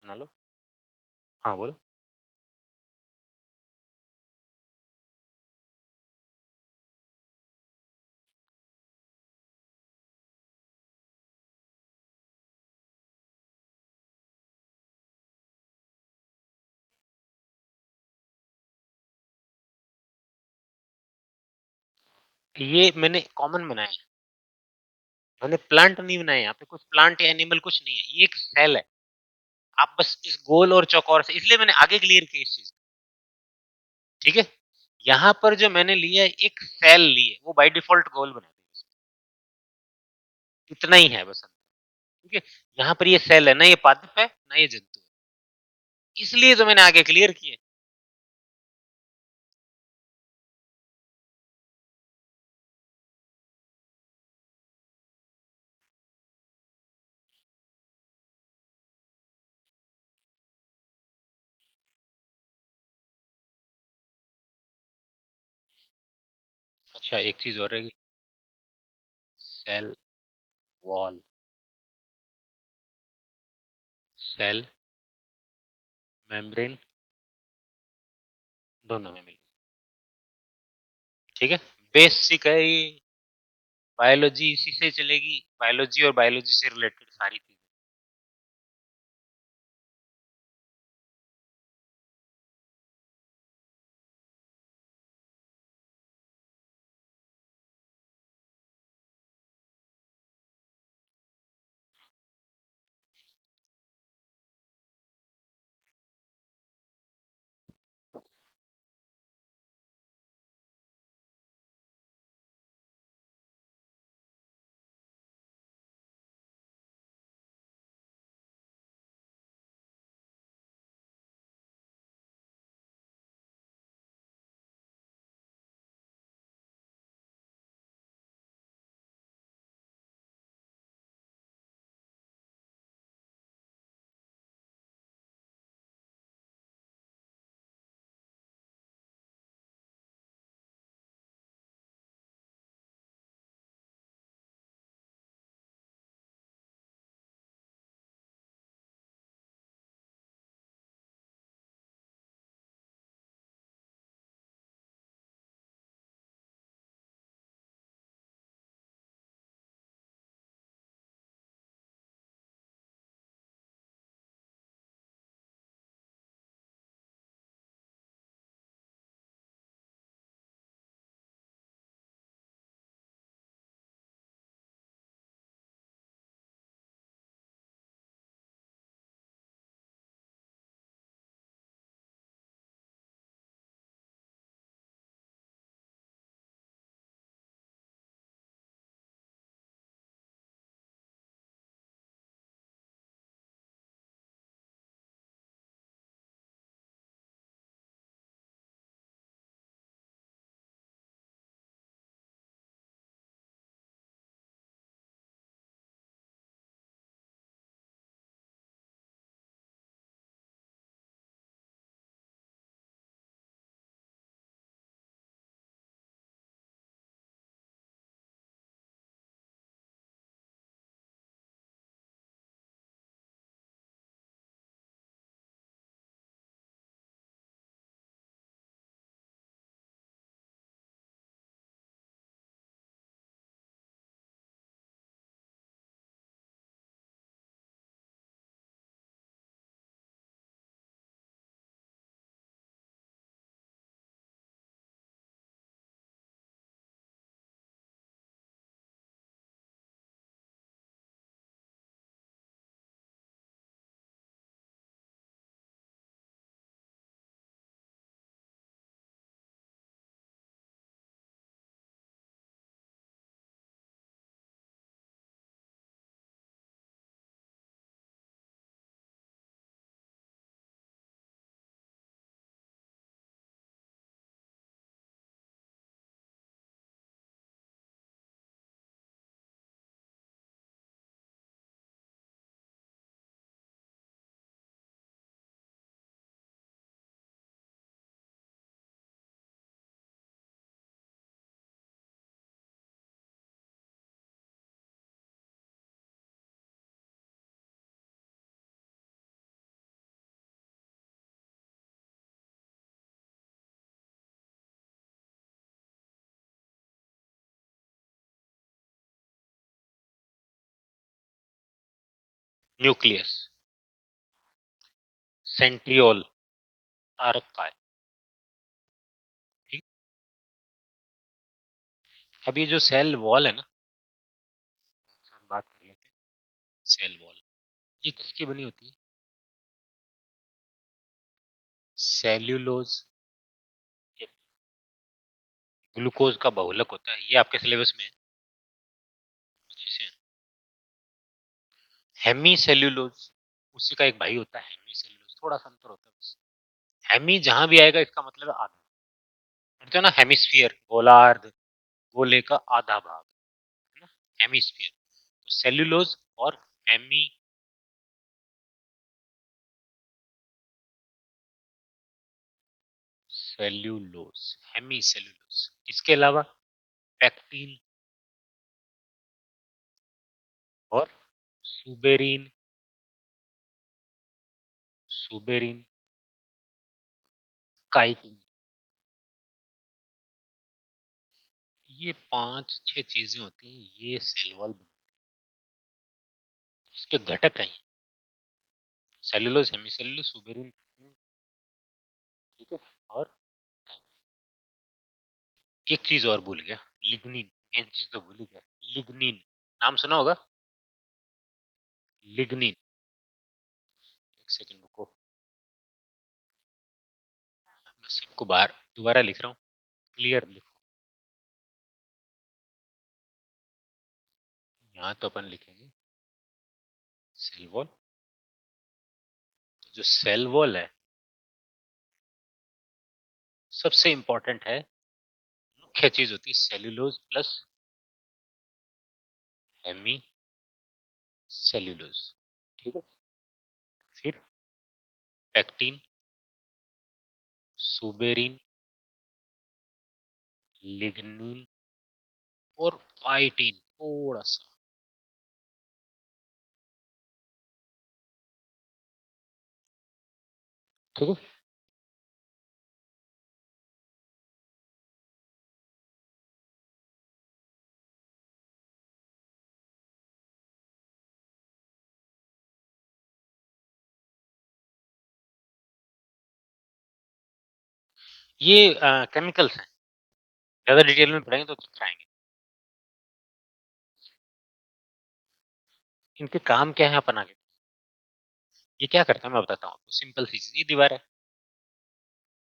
बना लो, हाँ बोलो। ये मैंने कॉमन बनाया है, मैंने प्लांट नहीं बनाया, यहाँ पे कुछ प्लांट या एनिमल कुछ नहीं है, ये एक सेल है। आप बस इस गोल और चौकोर से, इसलिए मैंने आगे क्लियर किया इस चीज, ठीक है? यहाँ पर जो मैंने लिया है एक सेल ली है, वो बाय डिफॉल्ट गोल बना दी, इतना ही है बस, ठीक है? यहाँ पर ये सेल है ना, ये पादप है ना, ये जंतु है, इसलिए तो मैंने आगे क्लियर किया। अच्छा एक चीज और रहेगी, सेल वॉल, सेल मेम्ब्रेन दोनों में मिल, ठीक है? बेसिक है ये, बायोलॉजी इसी से चलेगी, बायोलॉजी और बायोलॉजी से रिलेटेड सारी चीजें। न्यूक्लियस, सेंट्रियोल, तारक काय। ठीक। अब ये जो सेल वॉल है ना, हम बात कर लेते हैं। सेल वॉल ये किसकी बनी होती है? सेल्यूलोज, ग्लूकोज का बहुलक होता है, ये आपके सिलेबस में है। जैसे हेमी सेल्यूलोज, उसी का एक भाई होता है हेमी सेल्यूलोज, थोड़ा सा अंतर होता है बस। हेमी जहां भी आएगा इसका मतलब है आधा, समझते हो ना, हेमिस्फीयर गोलार्ध, गोले का आधा भाग है ना, हेमिस्फीयर। तो सेल्यूलोज और हेमी सेल्यूलोज, हेमी सेल्यूलोज। इसके अलावा पैक्टीन और सुबेरीन, सुबेरीन, काइटिन, ये पांच छह चीजें होती हैं, ये सेल वॉल। इसके घटक हैं सेल्यूलोज, हेमी सेल्यूलोज, सुबेरीन, ठीक है। और एक चीज और भूल गया, लिग्निन, मेन चीज तो भूल ही गया। लिग्निन, नाम सुना होगा, लिग्निन। एक सेकंड रुको, मैं सबको बाहर दोबारा लिख रहा हूँ, क्लियर लिखो। यहाँ तो अपन लिखेंगे सेल वॉल, जो सेल वॉल है सबसे इंपॉर्टेंट है, मुख्य चीज होती है सेल्यूलोज प्लस हेमी सेल्यूलोज, ठीक है। फिर पैक्टीन, सुबेरिन, लिग्निन और काइटिन थोड़ा सा, ठीक है। ये केमिकल्स हैं, ज्यादा डिटेल में पढ़ेंगे तो चक्कर आएंगे। इनके काम क्या है अपन आगे, ये क्या करता है मैं बताता हूँ आपको, सिंपल सी चीज, ये दीवार है,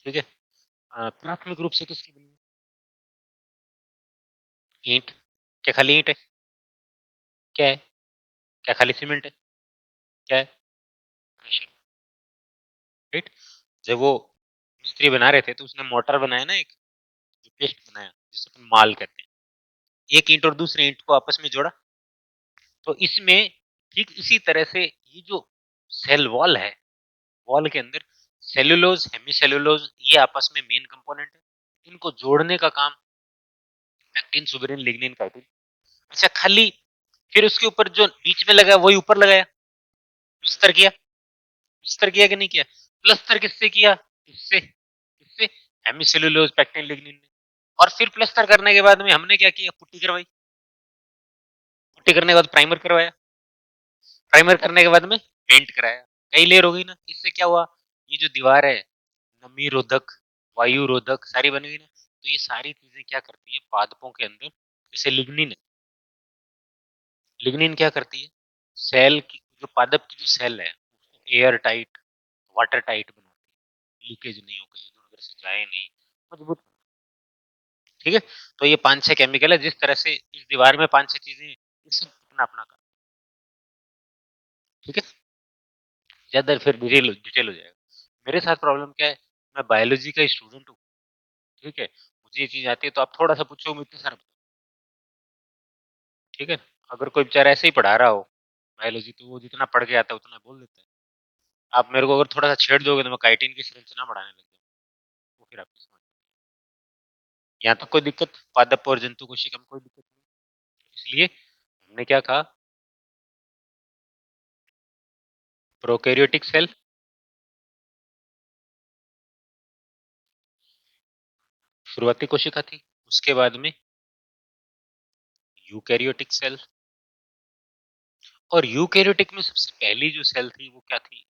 ठीक है। प्राथमिक रूप से किसकी बनी है? ईंट। क्या खाली ईंट है? क्या है? क्या खाली सीमेंट है? क्या है? Pressure, right. जब वो मिस्त्री बना रहे थे तो उसने मोटर बनाया ना, एक जो पेस्ट बनाया जिसे अपन माल कहते हैं, एक ईंट और दूसरे ईंट को आपस में जोड़ा। तो इसमें ठीक इसी तरह से ये जो सेल वॉल है, वॉल के अंदर सेलुलोज, हेमी सेलुलोज, ये आपस में मेन कंपोनेंट है, इनको जोड़ने का काम पैक्टिन, सुबेरिन, लिग्निन, काइटिन। अच्छा, खाली फिर उसके ऊपर जो बीच में लगा वही ऊपर लगाया, प्लस्तर किया, प्लस्तर किया कि नहीं किया? प्लस्तर किससे किया? इससे, इससे हेमी सेलुलोज, पैक्टिन, लिग्निन ने। और फिर प्लस्तर करने के बाद में हमने क्या किया? पुट्टी करवाई, पुट्टी करने के बाद प्राइमर करवाया, प्राइमर करने के बाद में पेंट कराया, कई लेयर हो गई ना। इससे क्या हुआ? ये जो दीवार है, नमी रोधक, वायु रोधक सारी बन गई ना। तो ये सारी चीजें क्या करती है पादपों के अंदर, जैसे लिग्निन है, लिग्निन क्या करती है, सेल की जो पादप की जो सेल है एयर टाइट, वाटर टाइट बनाती है, लीकेज नहीं हो, कहीं इधर उधर से जाए नहीं, मजबूत, ठीक है। तो ये पांच छह केमिकल है, जिस तरह से इस दीवार में पांच छह चीजें, ये सब अपना अपना काम, ठीक है। ज्यादा फिर डिटेल डिटेल हो जाएगा। मेरे साथ प्रॉब्लम क्या है, मैं बायोलॉजी का स्टूडेंट हूँ, ठीक है, मुझे ये चीज आती है, तो आप थोड़ा सा पूछो मैं इतने सारा, ठीक है। अगर कोई बेचारा ऐसे ही पढ़ा रहा हो बायोलॉजी, तो वो जितना पढ़ के आता है उतना बोल देता है। आप मेरे को अगर थोड़ा सा छेड़ दोगे तो मैं काइटिन की संरचना बढ़ाने लग जाऊंगा, वो फिर आपकी समझ, यहाँ तक कोई दिक्कत, पादप और जंतु कोशिका में कोई दिक्कत नहीं, इसलिए हमने क्या कहा, प्रोकैरियोटिक सेल, शुरुआती कोशिका थी, उसके बाद में यूकैरियोटिक सेल, और यूकेरियोटिक में सबसे पहली जो सेल थी वो क्या थी?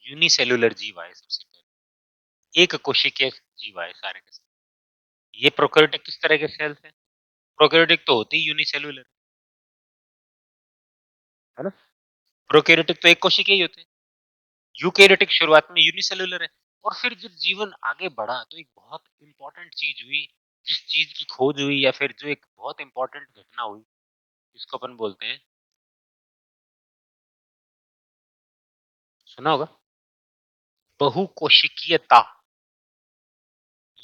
यूनिसेल्युलर जीव आए सबसे पहले। एक कोशिकीय जीव आए सारे के सारे। ये प्रोकैरियोटिक किस तरह के सेल थे? प्रोकैरियोटिक तो होती ही यूनिसेल्युलर, है ना? प्रोकैरियोटिक तो एक कोशिकीय ही होते हैं। यूकेरियोटिक शुरुआत में यूनिसेल्युलर है। और फिर जब जीवन आगे बढ़ा तो एक बहुत इंपॉर्टेंट चीज हुई, जिस चीज की खोज हुई या फिर जो एक बहुत इंपॉर्टेंट घटना हुई, जिसको अपन बोलते हैं, सुना होगा, बहुकोशिकीयता।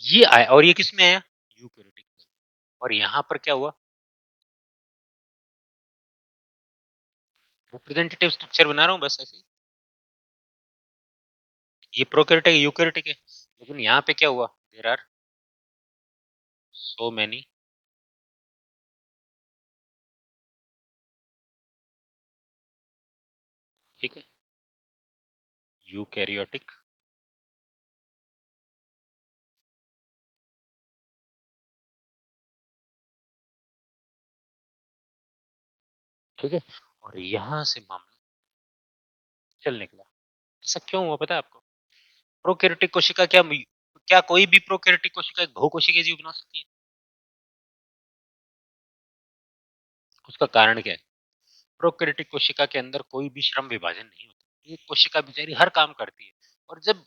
ये आया, और ये किस में आया? यूकेरियोटिक में। और यहाँ पर क्या हुआ? रिप्रेजेंटेटिव स्ट्रक्चर बना रहा हूँ बस ऐसे ही। ये प्रोकैरियोटिक यूकेरियोटिक है, लेकिन यहाँ पे क्या हुआ? देयर आर सो मेनी, ठीक है, यूकेरियोटिक, ठीक है। और यहाँ से मामला चल निकला। ऐसा क्यों हुआ पता है आपको? प्रोकैरियोटिक कोशिका क्या, क्या कोई भी प्रोकैरियोटिक कोशिका एक बहुकोशिकीय जीव बना सकती है? उसका कारण क्या है? प्रोकैरियोटिक कोशिका के अंदर कोई भी श्रम विभाजन नहीं होता। एक कोशिका बेचारी हर काम करती है। और जब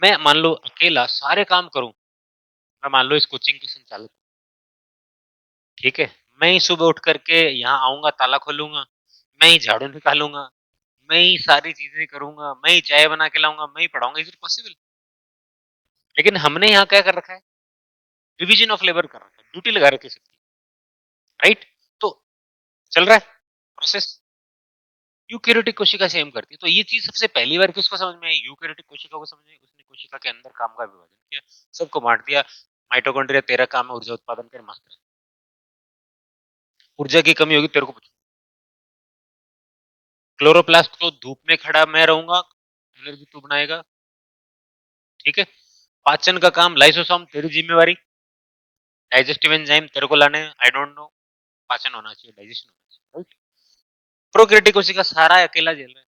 मैं मान लो अकेला सारे काम करूं, मैं मान लो इस कोचिंग का संचालक, ठीक है, मैं ही सुबह उठ करके यहाँ आऊंगा, ताला खोलूंगा, मैं ही झाड़ू निकालूंगा, मैं ही सारी चीजें करूंगा, मैं ही चाय बना के लाऊंगा, मैं ही पढ़ाऊंगा, इज इट पॉसिबल? लेकिन हमने यहाँ क्या कर रखा है? डिवीजन ऑफ लेबर कर रखा है, ड्यूटी लगा रखी है सबकी, राइट? तो चल रहा है प्रोसेस। यूकेरियोटिक कोशिका सेम करती है। तो ये चीज सबसे पहली बार किसको समझ में आई? यूकेरियोटिक कोशिका को समझ में आई। उसने कोशिका के अंदर काम का विभाजन किया, सबको बांट दिया। माइटोकॉन्ड्रिया तेरा काम है ऊर्जा उत्पादन कर, मस्त रहे। ऊर्जा की कमी होगी तेरे को पूछो। क्लोरोप्लास्ट तो धूप में खड़ा मैं रहूंगा, एनर्जी तू बनाएगा, ठीक है। पाचन का काम लाइसोसोम, तेरी जिम्मेवारी। डाइजेस्टिव एंजाइम तेरे को लाने, आई डोंट नो। पाचन होना चाहिए, डाइजेशन होना चाहिए, राइट? प्रोकैरियोटिक कोशिका सारा अकेला झेल रहा है।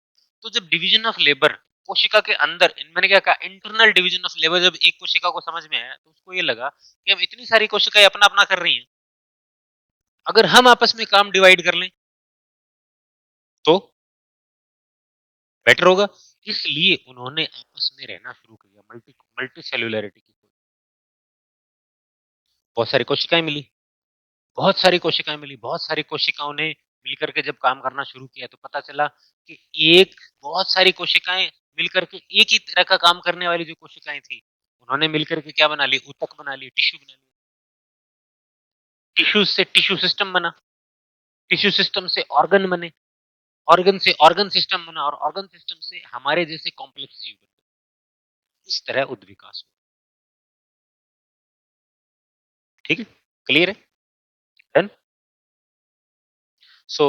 तो जब डिवीजन ऑफ लेबर कोशिका के अंदर, मैंने क्या कहा, इंटरनल डिवीजन ऑफ लेबर, जब एक कोशिका को समझ में आया तो उसको ये लगा कि अब इतनी सारी कोशिकाएं अपना अपना कर रही हैं, अगर हम आपस में काम डिवाइड कर लें तो बेटर होगा। इसलिए उन्होंने आपस में रहना शुरू किया, मल्टी मल्टी सेल्युलरिटी की। बहुत सारी कोशिकाएं मिली, बहुत सारी कोशिकाएं मिली, बहुत सारी कोशिकाओं ने मिलकर के जब काम करना शुरू किया तो पता चला कि एक बहुत सारी कोशिकाएं मिलकर के एक ही तरह का काम करने वाली जो कोशिकाएं थी, उन्होंने मिलकर के क्या बना ली? ऊतक बना लिए, टिश्यू बना लिए। टिश्यू से टिश्यू सिस्टम बना, टिश्यू सिस्टम से ऑर्गन बने, ऑर्गन से ऑर्गन सिस्टम बना, और ऑर्गन सिस्टम से हमारे जैसे कॉम्प्लेक्स जीव बने। इस तरह उद्विकास हुआ। ठीक है, क्लियर है? डन। सो